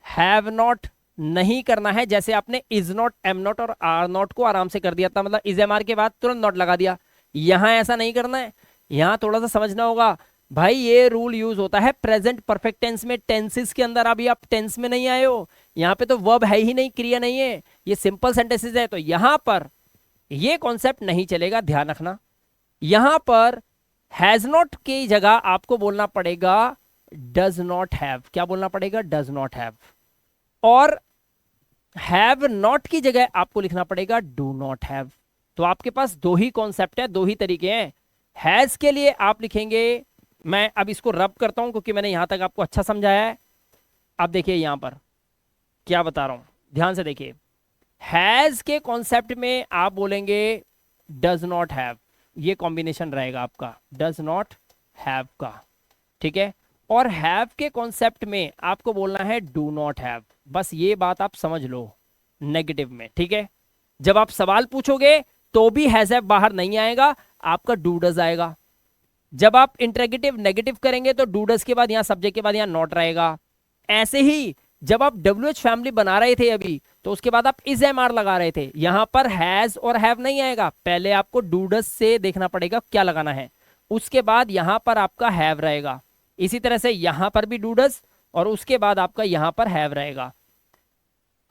हैव नॉट नहीं करना है, जैसे आपने इज नॉट, एम नॉट और आर नॉट को आराम से कर दिया था, मतलब इज एम आर के बाद तुरंत नॉट लगा दिया। यहां ऐसा नहीं करना है, यहां थोड़ा सा समझना होगा भाई, ये रूल यूज होता है प्रेजेंट परफेक्ट टेंस में, टेंसेस के अंदर अभी आप टेंस में नहीं आए हो, यहां पे तो वर्ब है ही नहीं, क्रिया नहीं है, ये सिंपल सेंटेंसेस है, तो यहां पर ये कॉन्सेप्ट नहीं चलेगा, ध्यान रखना। यहां पर हैज नॉट की जगह आपको बोलना पड़ेगा डज नॉट हैव, क्या बोलना पड़ेगा? Does not have. और हैव नॉट की जगह आपको लिखना पड़ेगा डू नॉट हैव। तो आपके पास दो ही कॉन्सेप्ट है, दो ही तरीके हैं। हैज के लिए आप लिखेंगे, मैं अब इसको रब करता हूं क्योंकि मैंने यहां तक आपको अच्छा समझाया है। अब देखिए यहां पर क्या बता रहा हूं, ध्यान से देखिए। हैज के कॉन्सेप्ट में आप बोलेंगे डज नॉट हैव, ये कॉम्बिनेशन रहेगा आपका डज नॉट हैव का, ठीक है। और हैव के कॉन्सेप्ट में आपको बोलना है डू नॉट हैव, बस ये बात आप समझ लो नेगेटिव में, ठीक है। जब आप सवाल पूछोगे तो भी हैज हैव बाहर नहीं आएगा, आपका डू डज आएगा। जब आप इंटरोगेटिव नेगेटिव करेंगे तो डू डज के बाद यहां सब्जेक्ट के बाद यहां नॉट रहेगा। ऐसे ही जब आप WH फैमिली बना रहे थे अभी तो उसके बाद आप इज एम आर लगा रहे थे, यहां पर हैज और हैव नहीं आएगा, पहले आपको डू डज से देखना पड़ेगा क्या लगाना है, उसके बाद यहां पर आपका हैव रहेगा। इसी तरह से यहां पर भी डू डज और उसके बाद आपका यहां पर हैव रहेगा।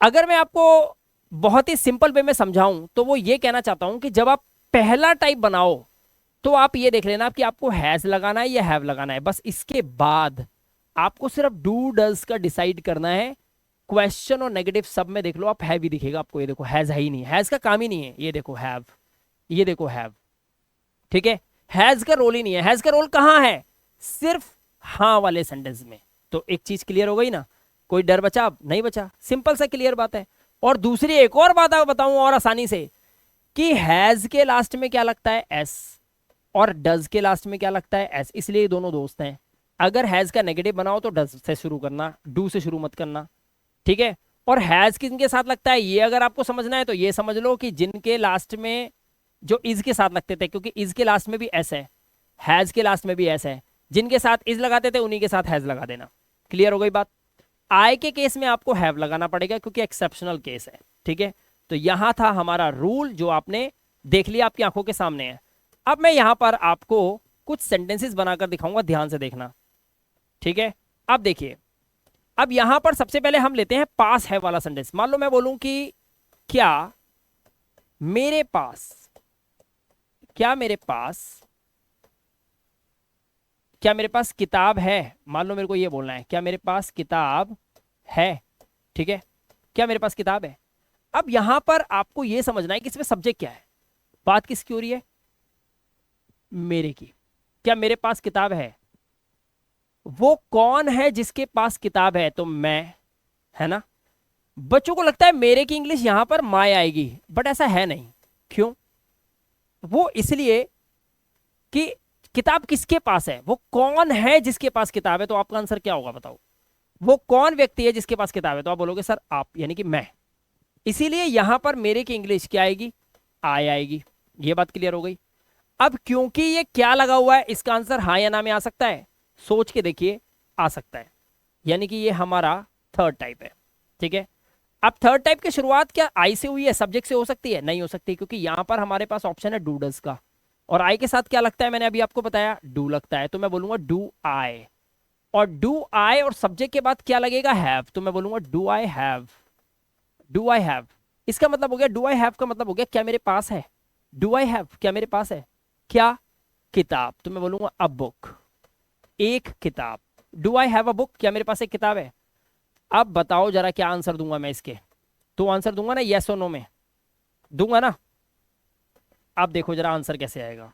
अगर मैं आपको बहुत ही सिंपल वे में समझाऊं तो वो ये कहना चाहता हूं कि जब आप पहला टाइप बनाओ तो आप ये देख लेना कि आपको हैज लगाना है या हैव लगाना है, बस इसके बाद आपको सिर्फ डू डज का डिसाइड करना है। क्वेश्चन और नेगेटिव सब में देख लो आप, हैव ही दिखेगा आपको, ये देखो हैज है ही नहीं, हैज का काम ही नहीं है, ये देखो हैव, ये देखो हैव, ठीक है। हैज का रोल ही नहीं है, हैज का रोल कहां है? सिर्फ हाँ वाले सेंटेंस में। तो एक चीज क्लियर हो गई ना, कोई डर बचा? अब नहीं बचा, सिंपल सा क्लियर बात है। और दूसरी एक और बात बताऊं और आसानी से, कि हैज के लास्ट में क्या लगता है? एस, और डज के लास्ट में क्या लगता है? एस, इसलिए ये दोनों दोस्त हैं। अगर हैज का नेगेटिव बनाओ तो डज से शुरू करना, डू से शुरू मत करना, ठीक है। और हैज किनके साथ लगता है ये अगर आपको समझना है तो ये समझ लो कि जिनके लास्ट में जो इज के साथ लगते थे, क्योंकि इज के लास्ट में भी एस है, हैज के लास्ट में भी एस है, जिनके साथ इज लगाते थे उन्हीं के साथ हैज लगा देना। क्लियर हो गई बात? आई के केस में आपको हैव लगाना पड़ेगा क्योंकि एक्सेप्शनल केस है, ठीक है। तो यहां था हमारा रूल जो आपने देख लिया, आपकी आंखों के सामने है। अब मैं यहां पर आपको कुछ सेंटेंसेस बनाकर दिखाऊंगा, ध्यान से देखना, ठीक है। अब देखिए, अब यहां पर सबसे पहले हम लेते हैं पास है वाला सेंटेंस। मान लो मैं बोलूं कि क्या मेरे पास, क्या मेरे पास, क्या मेरे पास किताब है, मान लो मेरे को ये बोलना है क्या मेरे पास किताब है, ठीक है, क्या मेरे पास किताब है। अब यहां पर आपको ये समझना है कि इसमें सब्जेक्ट क्या है, बात किसकी हो रही है? मेरे की। क्या मेरे पास किताब है, वो कौन है जिसके पास किताब है? तो मैं, है ना। बच्चों को लगता है मेरे की इंग्लिश यहां पर माय आएगी, बट ऐसा है नहीं। क्यों? वो इसलिए कि किताब किसके पास है, वो कौन है जिसके पास किताब है। तो आपका आंसर क्या होगा बताओ? वो कौन व्यक्ति है जिसके पास किताब है? तो आप बोलोगे सर आप, यानी कि मैं। इसीलिए यहां पर मेरे की इंग्लिश क्या आएगी? आई आएगी। ये बात क्लियर हो गई। अब क्योंकि ये क्या लगा हुआ है, इसका आंसर हाँ या ना में आ सकता है, सोच के देखिए, आ सकता है। यानी कि ये हमारा थर्ड टाइप है, ठीक है। अब थर्ड टाइप की शुरुआत क्या आई से हुई है, सब्जेक्ट से हो सकती है? नहीं हो सकती, क्योंकि यहां पर हमारे पास ऑप्शन है डू डज का, और आई के साथ क्या लगता है? मैंने अभी आपको बताया डू लगता है, तो मैं बोलूंगा डू आई। और डू आई और सब्जेक्ट के बाद क्या लगेगा? हैव, तो मैं बोलूंगा do I have, do I have, इसका मतलब हो गया, डू आई हैव का मतलब हो गया क्या मेरे पास है, डू आई हैव क्या मेरे पास है, क्या, किताब, तो मैं बोलूंगा अ बुक, एक किताब, do I have a book क्या मेरे पास एक किताब है। अब बताओ जरा क्या आंसर दूंगा मैं इसके, तो आंसर दूंगा ना यस और नो में, दूंगा ना। अब देखो जरा आंसर कैसे आएगा।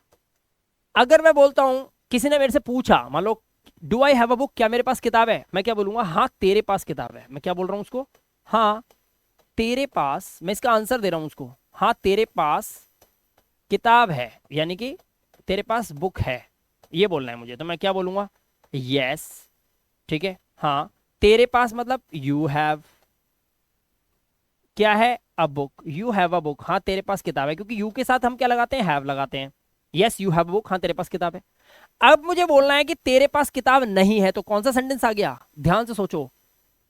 अगर मैं बोलता हूं, किसी ने मेरे से पूछा, मान लो do I have a book क्या मेरे पास किताब है, मैं क्या बोलूंगा, हाँ तेरे पास किताब है, मैं क्या बोल रहा हूं उसको, हाँ तेरे पास, मैं इसका आंसर दे रहा हूं उसको, हाँ तेरे पास किताब है, यानी कि तेरे पास बुक है, ये बोलना है मुझे, तो मैं क्या बोलूंगा, यस, ठीक है, हाँ तेरे पास मतलब यू हैव, क्या है, a book, you have a book, हाँ तेरे पास किताब है, क्योंकि यू के साथ हम क्या लगाते हैं, हैव लगाते हैं, yes you have a book, हाँ तेरे पास किताब है। अब मुझे बोलना है कि तेरे पास किताब नहीं है, तो कौन सा सेंटेंस आ गया, ध्यान से सोचो,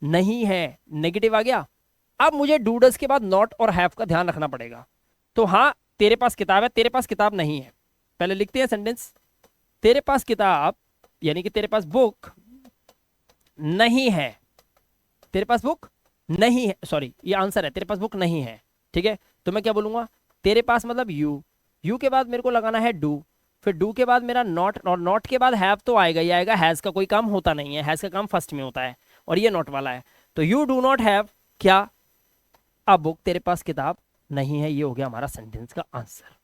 नहीं है, नेगेटिव आ गया। अब मुझे डूडस के बाद नॉट और हैव का ध्यान रखना पड़ेगा, तो हाँ तेरे पास किताब है, तेरे पास किताब नहीं है, पहले लिखते हैं सेंटेंस, तेरे पास किताब यानी कि तेरे पास बुक नहीं है, तेरे पास बुक नहीं है, सॉरी ये आंसर है, तेरे पास बुक नहीं है, ठीक है, तो मैं क्या बोलूंगा, तेरे पास मतलब यू, यू के बाद मेरे को लगाना है डू, फिर डू के बाद मेरा नॉट, और नॉट के बाद हैव तो आएगा ही आएगा, हैज का कोई काम होता नहीं है, हैज का काम फर्स्ट में होता है, और ये नॉट वाला है, तो यू डू नॉट हैव क्या, अब बुक, तेरे पास किताब नहीं है, ये हो गया हमारा सेंटेंस का आंसर।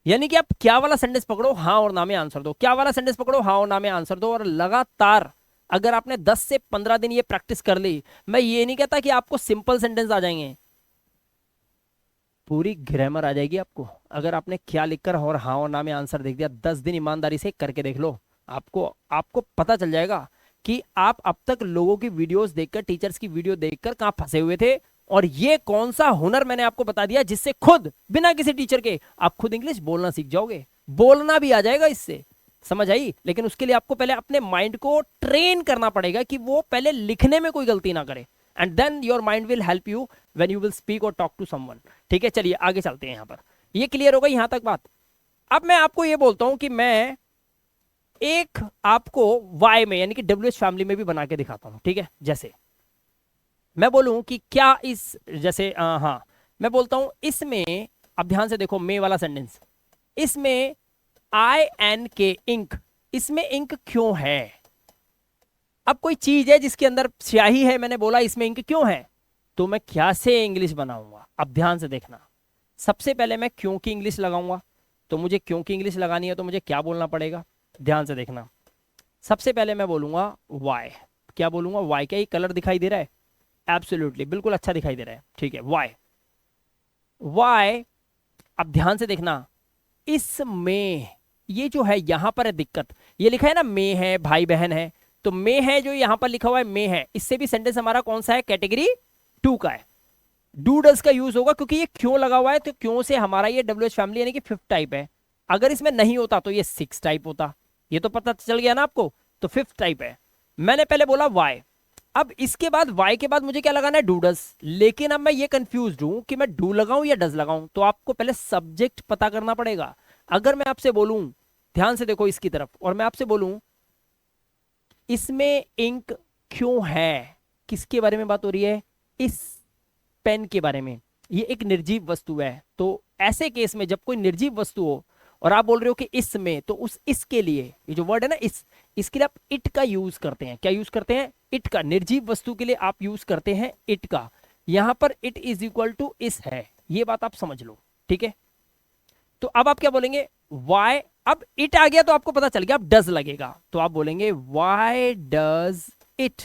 यानी कि आप क्या वाला सेंटेंस पकड़ो, हाँ और ना में आंसर दो, क्या वाला सेंटेंस पकड़ो, हाँ और ना में आंसर दो, और लगातार अगर आपने 10 से 15 दिन ये प्रैक्टिस कर ली, मैं ये नहीं कहता कि आपको सिंपल सेंटेंस आ जाएंगे, पूरी ग्रामर आ जाएगी आपको, अगर आपने क्या लिखकर और हाँ और ना में आंसर देख दिया, 10 दिन ईमानदारी से करके देख लो, आपको आपको पता चल जाएगा कि आप अब तक लोगों की वीडियोस देखकर, टीचर्स की वीडियो देखकर कहाँ फंसे हुए थे, और ये कौन सा हुनर मैंने आपको बता दिया जिससे खुद बिना किसी टीचर के आप खुद इंग्लिश बोलना सीख जाओगे, बोलना भी आ जाएगा इससे, समझ आई। लेकिन उसके लिए आपको पहले अपने माइंड को ट्रेन करना पड़ेगा कि वो पहले लिखने में कोई गलती ना करे, and then your mind will help you when you will speak और टॉक टू समवन। ठीक है, चलिए आगे चलते हैं, यहां पर ये क्लियर हो गई यहां तक बात। अब मैं आपको ये बोलता हूं कि मैं एक आपको वाई में यानी कि डब्ल्यू एच फैमिली में भी बना के दिखाता हूं, ठीक है। जैसे मैं बोलूं कि क्या इस, जैसे हाँ मैं बोलता हूं इसमें, अब ध्यान से देखो मे वाला सेंटेंस, इसमें आई एन के इंक, इसमें इंक क्यों है, अब कोई चीज है जिसके अंदर स्याही है, मैंने बोला इसमें इंक क्यों है, तो मैं क्या से इंग्लिश बनाऊंगा, अब ध्यान से देखना, सबसे पहले मैं क्यों की इंग्लिश लगाऊंगा, तो मुझे क्यों की इंग्लिश लगानी है तो मुझे क्या बोलना पड़ेगा, ध्यान से देखना, सबसे पहले मैं बोलूंगा वाई, क्या बोलूंगा वाई, क्या ये कलर दिखाई दे रहा है, एब्सोल्युटली बिल्कुल अच्छा दिखाई दे रहा है, ठीक है वाई, वाई, अब ध्यान से देखना, इसमें ये जो है यहां पर है दिक्कत, ये लिखा है ना मे है, भाई बहन है, तो मे है जो यहां पर लिखा हुआ है मे है, इससे भी सेंटेंस हमारा कौन सा है, कैटेगरी 2 का है, डू डज का यूज होगा, क्योंकि ये क्यों लगा हुआ है, तो क्यों से हमारा ये डब्ल्यू एच फैमिली यानी कि 5th टाइप है, अगर इसमें नहीं होता तो ये 6 टाइप होता, ये तो पता चल गया ना आपको, तो 5th टाइप है। मैंने पहले बोला वाई, अब इसके बाद वाई के बाद मुझे क्या लगाना है, डू डज, लेकिन अब मैं ये कंफ्यूज हूं कि मैं डू लगाऊं या डज लगाऊं, तो आपको पहले सब्जेक्ट पता करना पड़ेगा। अगर मैं आपसे बोलूं, ध्यान से देखो इसकी तरफ, और मैं आपसे बोलूं इसमें इंक क्यों है, किसके बारे में बात हो रही है, इस पेन के बारे में, ये एक निर्जीव वस्तु है, तो ऐसे केस में जब कोई निर्जीव वस्तु हो और आप बोल रहे हो कि इसमें, तो उस इसके लिए ये जो वर्ड है ना इस, इसके लिए आप इट का यूज करते हैं, क्या यूज करते हैं, इट का, निर्जीव वस्तु के लिए आप यूज करते हैं इट का, यहां पर इट इज इक्वल टू इस है, ये बात आप समझ लो, ठीक है। तो अब आप क्या बोलेंगे, वाई, अब इट आ गया तो आपको पता चल गया, अब डज लगेगा, तो आप बोलेंगे वाई डज इट,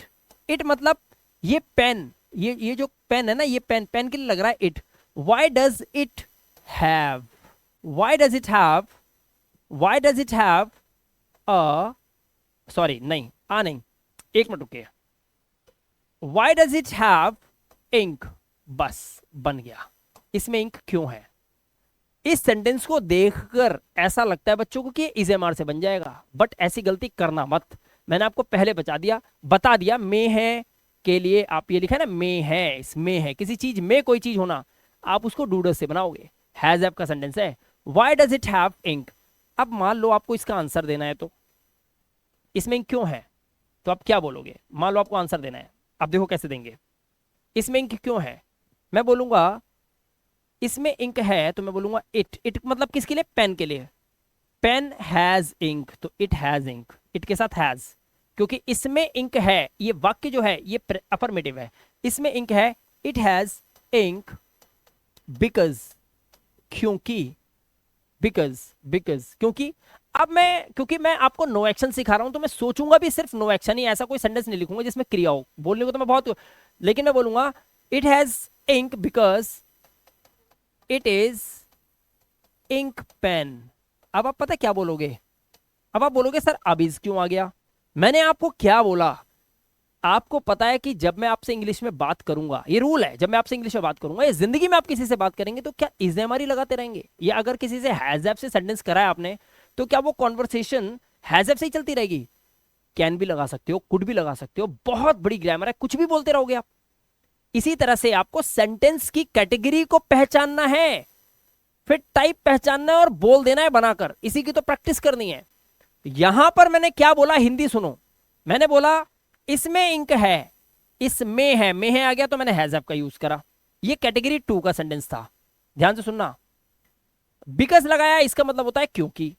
इट मतलब ये पेन, ये जो पेन है ना, ये पेन, पेन के लिए लग रहा है it, why does it have, why does it have, why does it have a, sorry नहीं आ नहीं, एक मिनट रुकिए, why does it have ink, बस बन गया, इसमें इंक क्यों है। इस सेंटेंस को देखकर ऐसा लगता है बच्चों को कि इज एम आर से बन जाएगा, बट ऐसी गलती करना मत, मैंने आपको पहले बता दिया मे है के लिए आप ये लिखा है ना मे है, इसमें है, किसी चीज में कोई चीज होना, आप उसको डूडस से बनाओगे, हैज हैव का सेंटेंस है, why does it have ink, अब मान लो आपको इसका आंसर देना है, तो इसमें इंक क्यों है, तो आप क्या बोलोगे, मान लो आपको आंसर देना है, अब देखो कैसे देंगे, इसमें इंक क्यों है, मैं बोलूंगा इसमें इंक है तो मैं बोलूंगा इट। इट मतलब किसके लिए? पेन के लिए। पेन हैज इंक, तो इट हैज इंक। इट के साथ हैज, क्योंकि इसमें इंक है। ये वाक्य जो है ये अफर्मेटिव है, इसमें इंक है। इट हैज इंक बिकॉज, क्योंकि, बिकॉज, बिकॉज क्योंकि। अब मैं, क्योंकि मैं आपको नो एक्शन सिखा रहा हूं तो मैं सोचूंगा भी सिर्फ नो एक्शन ही, ऐसा कोई सेंटेंस नहीं लिखूंगा जिसमें क्रिया हो। बोलने को तो मैं बहुत, लेकिन मैं बोलूंगा it has ink because it is ink pen. अब आप पता क्या बोलोगे? अब आप बोलोगे सर अबीज क्यों आ गया? मैंने आपको क्या बोला? आपको पता है कि जब मैं आपसे इंग्लिश में बात करूंगा, ये रूल है, जब मैं आपसे इंग्लिश में बात करूंगा, ये जिंदगी में आप किसी से बात करेंगे तो क्या इज हमारी लगाते रहेंगे? या अगर किसी से हैज हैव से सेंटेंस कराया आपने तो क्या वो कॉन्वर्सेशन हैज हैव से ही चलती रहेगी? कैन भी लगा सकते हो, कुड भी लगा सकते हो, बहुत बड़ी ग्रामर है, कुछ भी बोलते रहोगे आप। इसी तरह से आपको सेंटेंस की कैटेगरी को पहचानना है, फिर टाइप पहचानना है और बोल देना है बनाकर। इसी की तो प्रैक्टिस करनी है। यहां पर मैंने क्या बोला, हिंदी सुनो। मैंने बोला इसमें इंक है, इसमें है, में है आ गया तो मैंने हैज हैव का यूज करा। ये कैटेगरी 2 का सेंटेंस था, ध्यान से सुनना। बिकॉज लगाया, इसका मतलब होता है क्योंकि।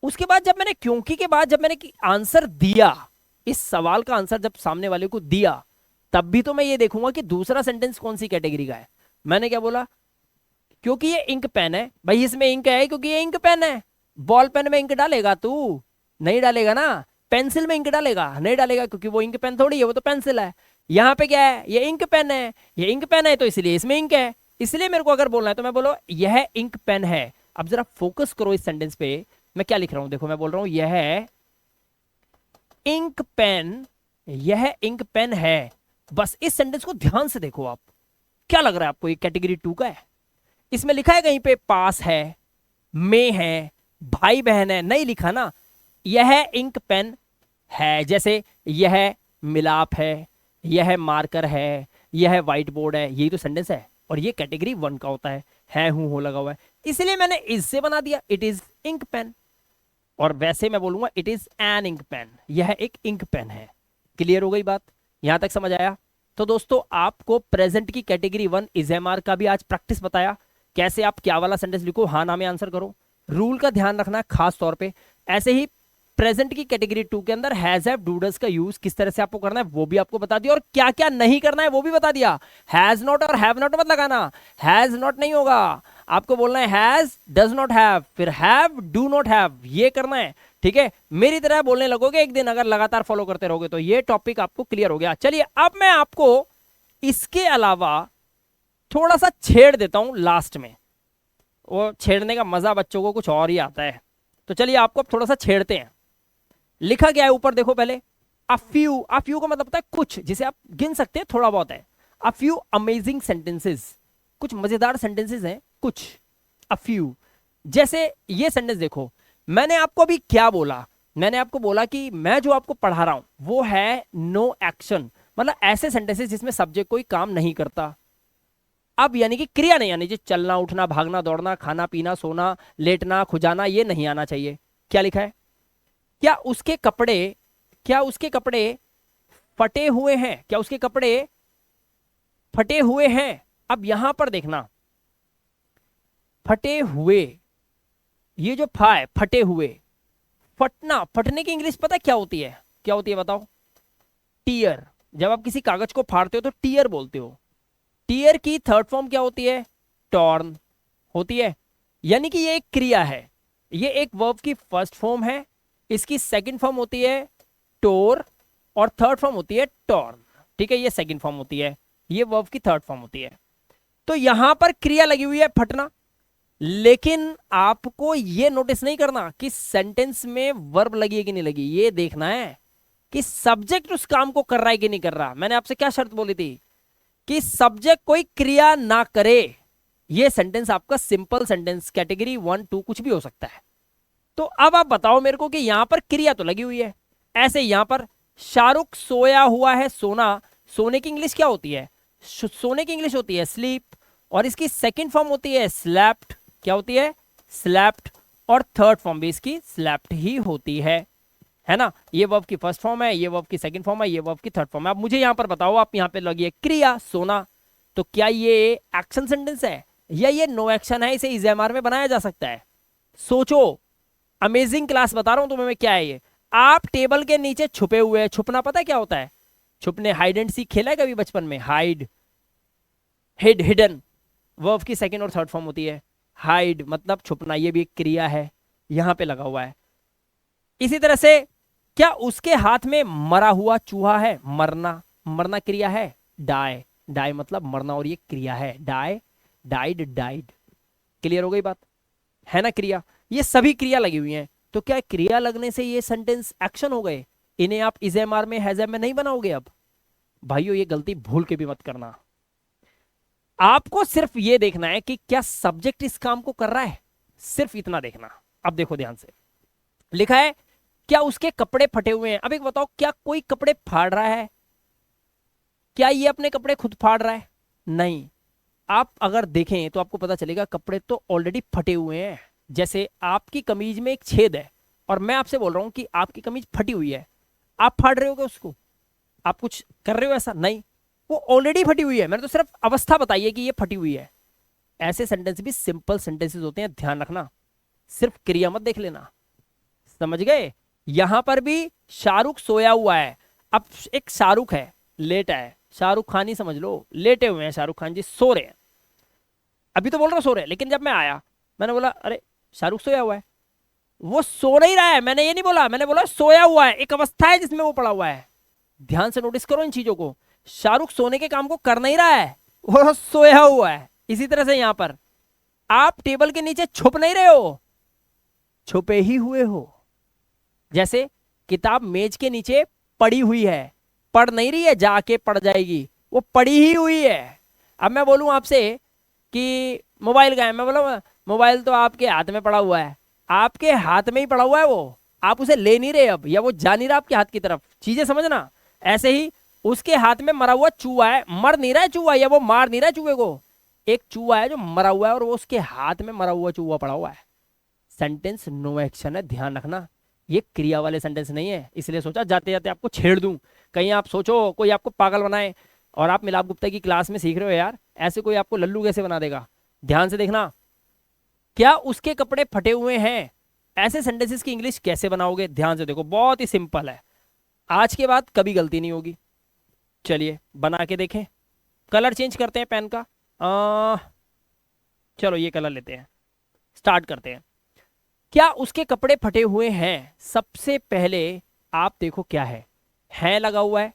उसके बाद जब मैंने क्योंकि के बाद जब मैंने आंसर दिया, इस सवाल का आंसर जब सामने वाले को दिया, तब भी तो मैं ये देखूंगा कि दूसरा सेंटेंस कौन सी कैटेगरी का है। मैंने क्या बोला? क्योंकि ये इंक पेन है। भाई इसमें इंक है क्योंकि ये इंक पेन है। बॉल पेन में इंक डालेगा तू? नहीं डालेगा ना। पेंसिल में इंक डालेगा? नहीं डालेगा, क्योंकि वो इंक पेन थोड़ी है, वो तो पेंसिल है। यहाँ पे क्या है? ये इंक पेन है। ये इंक पेन है तो इसलिए इसमें इंक है। इसलिए मेरे को अगर बोलना है तो मैं बोलो यह इंक पेन है। अब जरा फोकस करो इस सेंटेंस पे, मैं क्या लिख रहा हूं। देखो मैं बोल रहा हूं यह इंक पेन, यह इंक पेन है। बस इस सेंटेंस को ध्यान से देखो आप। क्या लग रहा है आपको ये कैटेगरी 2 का है? इसमें लिखा है कहीं पे पास है, में है, भाई बहन है? नहीं लिखा ना। यह इंक पेन है, जैसे यह मिलाप है, यह मार्कर है, यह व्हाइट बोर्ड है, यही तो सेंटेंस है। और ये कैटेगरी 1 का होता है हूं हो लगा हुआ है, इसलिए मैंने इससे बना दिया इट इज इंक पेन। और वैसे मैं बोलूंगा it is an ink pen, यह एक इंक पेन है। क्लियर हो गई बात? यहां तक समझ आया? तो दोस्तों आपको प्रेजेंट की कैटेगरी 1 इजेमार का भी आज प्रैक्टिस बताया, कैसे आप क्या वाला सेंटेंस लिखो, हाँ ना में आंसर करो। रूल का ध्यान रखना खास तौर पे। ऐसे ही प्रेजेंट की कैटेगरी 2 के अंदर हैज हैव डू डज का यूज किस तरह से आपको करना है वो भी आपको बता दिया, और क्या क्या नहीं करना है वो भी बता दिया। हैज नॉट और हैव नॉट मत लगाना। हैज नॉट नहीं होगा, आपको बोलना है हैज डज नॉट हैव, फिर हैव डू नॉट हैव, ये करना है। ठीक है, मेरी तरह बोलने लगोगे एक दिन, अगर लगातार फॉलो करते रहोगे तो ये टॉपिक आपको क्लियर हो गया। चलिए अब मैं आपको इसके अलावा थोड़ा सा छेड़ देता हूं लास्ट में। वो छेड़ने का मजा बच्चों को कुछ और ही आता है, तो चलिए आपको अब थोड़ा सा छेड़ते हैं। लिखा गया है ऊपर देखो पहले, अ फ्यू। अ फ्यू का मतलब होता है कुछ, जिसे आप गिन सकते हैं, थोड़ा बहुत है। अ फ्यू अमेजिंग सेंटेंसेस, कुछ मजेदार सेंटेंसेस हैं कुछ। अ फ्यू, जैसे ये सेंटेंस देखो, मैंने आपको अभी क्या बोला? मैंने आपको बोला कि मैं जो आपको पढ़ा रहा हूं वो है नो एक्शन, मतलब ऐसे सेंटेंसेस जिसमें सब्जेक्ट कोई काम नहीं करता। अब यानी कि क्रिया नहीं आनी चाहिए, चलना उठना भागना दौड़ना खाना पीना सोना लेटना खुजाना, ये नहीं आना चाहिए। क्या लिखा है? क्या उसके कपड़े, क्या उसके कपड़े फटे हुए हैं? क्या उसके कपड़े फटे हुए हैं? अब यहां पर देखना, फटे हुए, ये जो फा है फटे हुए, फटना, फटने की इंग्लिश पता क्या होती है? क्या होती है बताओ? टीयर। जब आप किसी कागज को फाड़ते हो तो टीयर बोलते हो। टीयर की थर्ड फॉर्म क्या होती है? टॉर्न होती है। यानी कि ये एक क्रिया है, ये एक वर्ब की फर्स्ट फॉर्म है, इसकी सेकंड फॉर्म होती है टोर और थर्ड फॉर्म होती है टॉर्न। ठीक है, ये सेकंड फॉर्म होती है, ये वर्ब की थर्ड फॉर्म होती है। तो यहां पर क्रिया लगी हुई है फटना, लेकिन आपको ये नोटिस नहीं करना कि सेंटेंस में वर्ब लगी है कि नहीं लगी, ये देखना है कि सब्जेक्ट उस काम को कर रहा है कि नहीं कर रहा। मैंने आपसे क्या शर्त बोली थी कि सब्जेक्ट कोई क्रिया ना करे। ये सेंटेंस आपका सिंपल सेंटेंस कैटेगरी 1 2 कुछ भी हो सकता है। तो अब आप बताओ मेरे को कि यहां पर क्रिया तो लगी हुई है। ऐसे यहां पर शाहरुख सोया हुआ है, सोना, सोने की इंग्लिश क्या होती है? सोने की इंग्लिश होती है स्लीप, और इसकी सेकंड फॉर्म होती है स्लैप्ड। क्या होती है? स्लैप्ड। और थर्ड फॉर्म भी इसकी स्लैप्ड ही होती है ना? ये वर्ब की फर्स्ट फॉर्म है, ये वर्ब की सेकंड फॉर्म है, ये वर्ब की थर्ड फॉर्म है। अब मुझे यहां पर बताओ, आप यहां पे लगी है क्रिया सोना, तो क्या ये एक्शन सेंटेंस है या ये नो एक्शन है? इसे इज एम आर में बनाया जा सकता है। सोचो, अमेजिंग क्लास बता रहा हूं तुम्हें मैं, क्या है ये? आप टेबल के नीचे छुपे हुए हैं। छुपना पता है क्या होता है? छुपने, हाइड एंड सीक खेला है कभी बचपन में? हाइड, हिड, हिडन, वर्ब की सेकंड और थर्ड फॉर्म होती है। हाइड मतलब छुपना, ये भी एक क्रिया है, यहां पे लगा हुआ है। इसी तरह से क्या उसके हाथ में मरा हुआ चूहा है? मरना, मरना क्रिया है। डाई, डाई मतलब मरना और ये क्रिया है। Die, died, died. क्लियर हो गई बात? है ना क्रिया? ये सभी क्रिया लगी हुई हैं। तो क्या क्रिया लगने से ये सेंटेंस एक्शन हो गए? इन्हें आप इज एम आर में, हैज एम में नहीं बनाओगे। अब भाइयों ये गलती भूल के भी मत करना। आपको सिर्फ ये देखना है कि क्या सब्जेक्ट इस काम को कर रहा है, सिर्फ इतना देखना। अब देखो ध्यान से, लिखा है क्या उसके कपड़े फटे हुए हैं। अब एक बताओ, क्या कोई कपड़े फाड़ रहा है? क्या ये अपने कपड़े खुद फाड़ रहा है? नहीं। आप अगर देखें तो आपको पता चलेगा कपड़े तो ऑलरेडी फटे हुए हैं। जैसे आपकी कमीज में एक छेद है और मैं आपसे बोल रहा हूं कि आपकी कमीज फटी हुई है, आप फाड़ रहे हो क्या उसको? आप कुछ कर रहे हो ऐसा? नहीं, वो ऑलरेडी फटी हुई है। मैंने तो सिर्फ अवस्था बताई है कि ये फटी हुई है। ऐसे सेंटेंस भी सिंपल सेंटेंसेस होते हैं, ध्यान रखना। सिर्फ क्रिया मत देख लेना, समझ गए? यहां पर भी शाहरुख सोया हुआ है। अब एक शाहरुख है, लेटा है, शाहरुख खान ही समझ लो, लेटे हुए हैं शाहरुख खान जी, सो रहे हैं। अभी तो बोल रहा हूं सो रहे हैं, लेकिन जब मैं आया मैंने बोला अरे शाहरुख सोया हुआ है। वो सो नहीं रहा है, मैंने ये नहीं बोला, मैंने बोला सोया हुआ है। एक अवस्था है जिसमें वो पड़ा हुआ है। ध्यान से नोटिस करो इन चीजों को। शाहरुख सोने के काम को कर नहीं रहा है, वो सोया हुआ है। इसी तरह से यहां पर आप टेबल के नीचे छुप नहीं रहे हो, छुपे ही हुए हो। जैसे किताब मेज के नीचे पड़ी हुई है, पढ़ नहीं रही है जाके पढ़ जाएगी, वो पड़ी ही हुई है। अब मैं बोलूं आपसे कि मोबाइल का है, मैं बोला मोबाइल तो आपके हाथ में पड़ा हुआ है, आपके हाथ में ही पड़ा हुआ है वो, आप उसे ले नहीं रहे अब, या वो जा नहीं रहा आपके हाथ की तरफ। चीजें समझना। ऐसे ही उसके हाथ में मरा हुआ चूहा है, मर नहीं रहा है चूहा, या वो मार नहीं रहा है चूहे को। एक चूहा है जो मरा हुआ है और वो उसके हाथ में मरा हुआ चूहा पड़ा हुआ है। सेंटेंस नो एक्शन है, ध्यान रखना। ये क्रिया वाले सेंटेंस नहीं है, इसलिए सोचा जाते जाते आपको छेड़ दूं, कहीं आप सोचो कोई आपको पागल बनाए। और आप मिलाप गुप्ता की क्लास में सीख रहे हो यार, ऐसे कोई आपको लल्लू कैसे बना देगा? ध्यान से देखना। क्या उसके कपड़े फटे हुए हैं? ऐसे सेंटेंसेस की इंग्लिश कैसे बनाओगे? ध्यान से देखो, बहुत ही सिंपल है। आज के बाद कभी गलती नहीं होगी। चलिए बना के देखें। कलर चेंज करते हैं पेन का। चलो ये कलर लेते हैं, स्टार्ट करते हैं। क्या उसके कपड़े फटे हुए हैं? सबसे पहले आप देखो क्या है लगा हुआ है,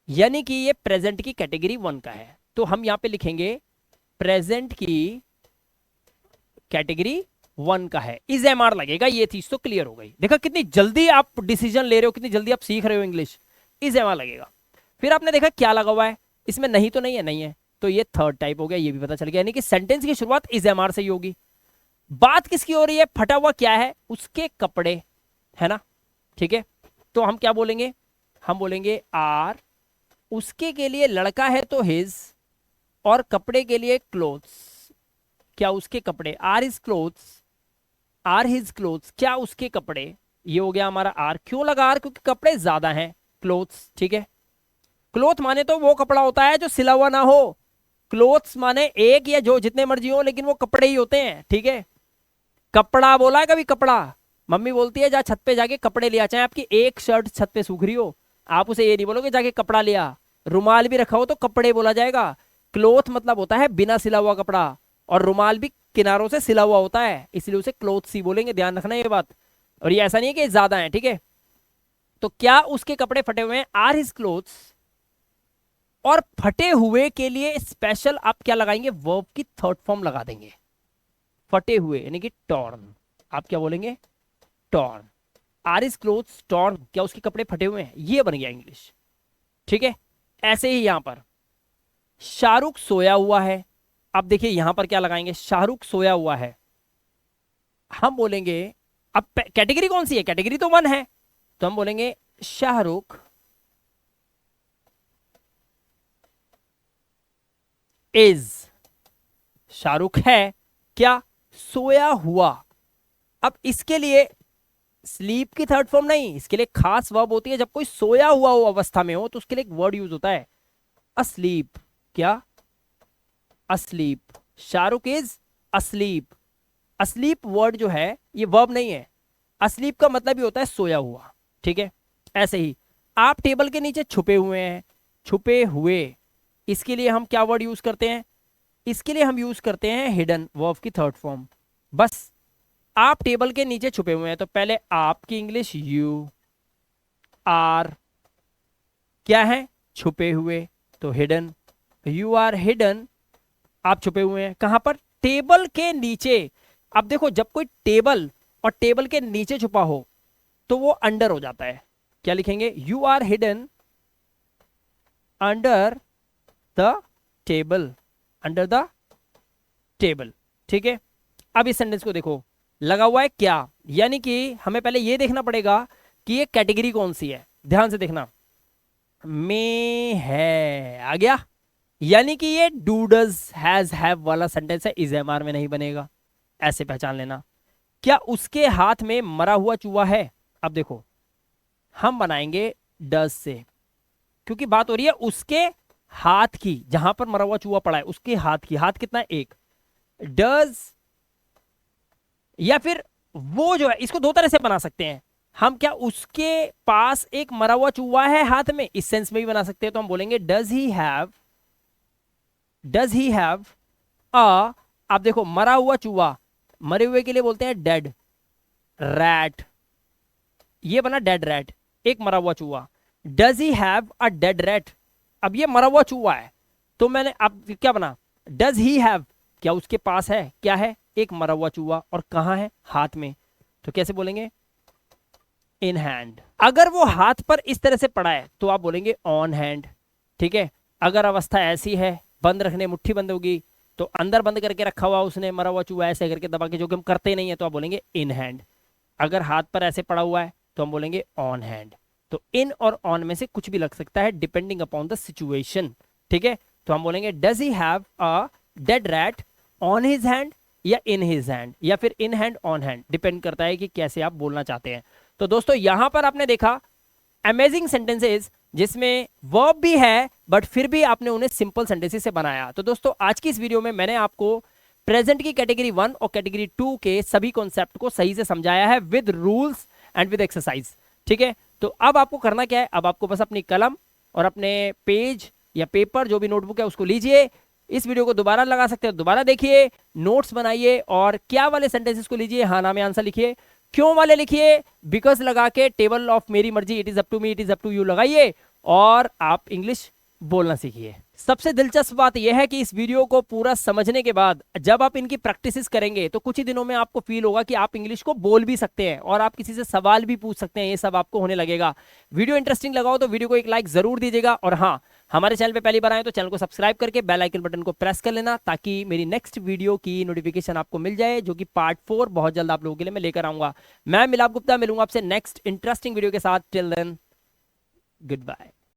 यानी कि ये प्रेजेंट की कैटेगरी 1 का है। तो हम यहां पे लिखेंगे प्रेजेंट की कैटेगरी 1 का है, इज एम आर लगेगा। ये चीज तो क्लियर हो गई। देखा कितनी जल्दी आप डिसीजन ले रहे हो, कितनी जल्दी आप सीख रहे हो इंग्लिश। इज एम आर लगेगा। फिर आपने देखा क्या लगा हुआ है, इसमें नहीं तो नहीं है, नहीं है, तो ये थर्ड टाइप हो गया, ये भी पता चल गया। यानी कि सेंटेंस की शुरुआत इज एम आर से ही होगी। बात किसकी हो रही है? फटा हुआ क्या है? उसके कपड़े, है ना? ठीक है, तो हम क्या बोलेंगे? हम बोलेंगे आर। उसके के लिए लड़का है तो हिज, और कपड़े के लिए क्लोथ्स। क्या उसके कपड़े? Are his clothes, are his clothes. क्या उसके कपड़े? ये हो गया हमारा आर। क्यों लगा आर? क्योंकि कपड़े ज्यादा हैं, क्लोथ्स। ठीक है, क्लोथ माने तो वो कपड़ा होता है जो सिला हुआ ना हो। क्लोथ्स माने एक या जो जितने मर्जी हो, लेकिन वो कपड़े ही होते हैं। ठीक है, कपड़ा बोला है कभी? कपड़ा, मम्मी बोलती है जा छत पे जाके कपड़े लिया। चाहे आपकी एक शर्ट छत पे सूख रही हो, आप उसे ये नहीं बोलोगे जाके कपड़ा लिया। रुमाल भी रखा हो तो कपड़े बोला जाएगा। क्लोथ मतलब होता है बिना सिला हुआ कपड़ा, और रुमाल भी किनारों से सिला हुआ होता है, इसलिए उसे क्लोथ्स ही बोलेंगे। ध्यान रखना ये बात। और ये ऐसा नहीं है कि ज्यादा है। ठीक है, तो क्या उसके कपड़े फटे हुए हैं? Are his clothes. और फटे हुए के लिए स्पेशल आप क्या लगाएंगे? वर्ब की थर्ड फॉर्म लगा देंगे। फटे हुए यानी कि टॉर्न। आप क्या बोलेंगे? Torn. Are his clothes torn. क्या उसके कपड़े फटे हुए हैं? ये बन गया इंग्लिश। ठीक है, ऐसे ही यहां पर शाहरुख सोया हुआ है। अब देखिए यहां पर क्या लगाएंगे? शाहरुख सोया हुआ है, हम बोलेंगे अब कैटेगरी कौन सी है? कैटेगरी तो 1 है, तो हम बोलेंगे शाहरुख इज। शाहरुख है क्या? सोया हुआ। अब इसके लिए स्लीप की थर्ड फॉर्म नहीं, इसके लिए खास वर्ब होती है। जब कोई सोया हुआ हो अवस्था में हो तो उसके लिए एक वर्ड यूज होता है अस्लीप। क्या? asleep. Shahrukh is asleep. asleep word जो है ये वर्ब नहीं है. asleep का मतलब ही होता है सोया हुआ. ठीक है, ऐसे ही आप टेबल के नीचे छुपे हुए हैं. छुपे हुए, इसके लिए हम क्या वर्ड यूज करते हैं? इसके लिए हम यूज करते हैं हिडन, वर्ब की थर्ड फॉर्म. बस आप टेबल के नीचे छुपे हुए हैं तो पहले आपकी इंग्लिश यू आर क्या है? छुपे हुए, तो हिडन. यू आर हिडन, आप छुपे हुए हैं कहां पर? टेबल के नीचे. अब देखो, जब कोई टेबल और टेबल के नीचे छुपा हो तो वो अंडर हो जाता है. क्या लिखेंगे? You are hidden under the table. Under the table. ठीक है, अब इस सेंटेंस को देखो, लगा हुआ है क्या, यानी कि हमें पहले ये देखना पड़ेगा कि ये कैटेगरी कौन सी है. ध्यान से देखना, में है, आ गया, यानी कि ये डू डज हैज हैव वाला सेंटेंस है, इज एम आर में नहीं बनेगा. ऐसे पहचान लेना. क्या उसके हाथ में मरा हुआ चूहा है? अब देखो, हम बनाएंगे डज से, क्योंकि बात हो रही है उसके हाथ की, जहां पर मरा हुआ चूहा पड़ा है उसके हाथ की. हाथ कितना है? एक. डज, या फिर वो जो है, इसको दो तरह से बना सकते हैं हम. क्या उसके पास एक मरा हुआ चूहा है हाथ में? इस सेंस में भी बना सकते हैं. तो हम बोलेंगे does he have, does he have a, आप देखो मरा हुआ चूहा, मरे हुए के लिए बोलते हैं डेड रैट. ये बना डेड रैट, एक मरा हुआ चूहा. Does he have a dead rat. अब ये मरा हुआ चूहा है, तो मैंने अब क्या बना? डज ही हैव, क्या उसके पास है, क्या है? एक मरा हुआ चूहा. और कहां है? हाथ में. तो कैसे बोलेंगे? In hand. अगर वो हाथ पर इस तरह से पड़ा है तो आप बोलेंगे ऑन हैंड. ठीक है, अगर अवस्था ऐसी है, बंद रखने, मुट्ठी बंद होगी, तो अंदर बंद करके रखा हुआ उसने मरा हुआ चूहा ऐसे करके दबा के, जो कि हम करते नहीं है, तो आप बोलेंगे इन हैंड. अगर हाथ पर ऐसे पड़ा हुआ है तो हम बोलेंगे ऑन हैंड. तो इन और ऑन में से कुछ भी लग सकता है डिपेंडिंग अपॉन द सिचुएशन. ठीक है, तो हम बोलेंगे does he have a dead rat on his hand, या इन हिज हैंड, या फिर in hand on hand, depend करता है कि कैसे आप बोलना चाहते हैं. तो दोस्तों यहां पर आपने देखा अमेजिंग सेंटेंसेस जिसमें वर्ब भी है बट फिर भी आपने उन्हें सिंपल सेंटेंसेस से बनाया. तो दोस्तों आज की इस वीडियो में मैंने आपको प्रेजेंट की कैटेगरी 1 और कैटेगरी 2 के सभी कॉन्सेप्ट को सही से समझाया है with rules and with exercise. ठीक है, तो अब आपको करना क्या है? अब आपको बस अपनी कलम और अपने पेज या पेपर, जो भी नोटबुक है, उसको लीजिए. इस वीडियो को दोबारा लगा सकते हो, दोबारा देखिए, नोट्स बनाइए, और क्या वाले सेंटेंसेस को लीजिए, हाँ ना में आंसर लिखिए. क्यों वाले लिखिए, बिकॉज लगा के टेबल ऑफ मेरी मर्जी, it is up to me, it is up to you लगाइए, और आप इंग्लिश बोलना सीखिए. सबसे दिलचस्प बात यह है कि इस वीडियो को पूरा समझने के बाद जब आप इनकी प्रैक्टिस करेंगे तो कुछ ही दिनों में आपको फील होगा कि आप इंग्लिश को बोल भी सकते हैं और आप किसी से सवाल भी पूछ सकते हैं. ये सब आपको होने लगेगा. वीडियो इंटरेस्टिंग लगा हो तो वीडियो को एक लाइक जरूर दीजिएगा, और हाँ, हमारे चैनल पे पहली बार आए तो चैनल को सब्सक्राइब करके बेल आइकन बटन को प्रेस कर लेना, ताकि मेरी नेक्स्ट वीडियो की नोटिफिकेशन आपको मिल जाए, जो कि पार्ट 4 बहुत जल्द आप लोगों के लिए मैं लेकर आऊंगा. मैं मिलाप गुप्ता मिलूंगा आपसे नेक्स्ट इंटरेस्टिंग वीडियो के साथ. Till then, good bye.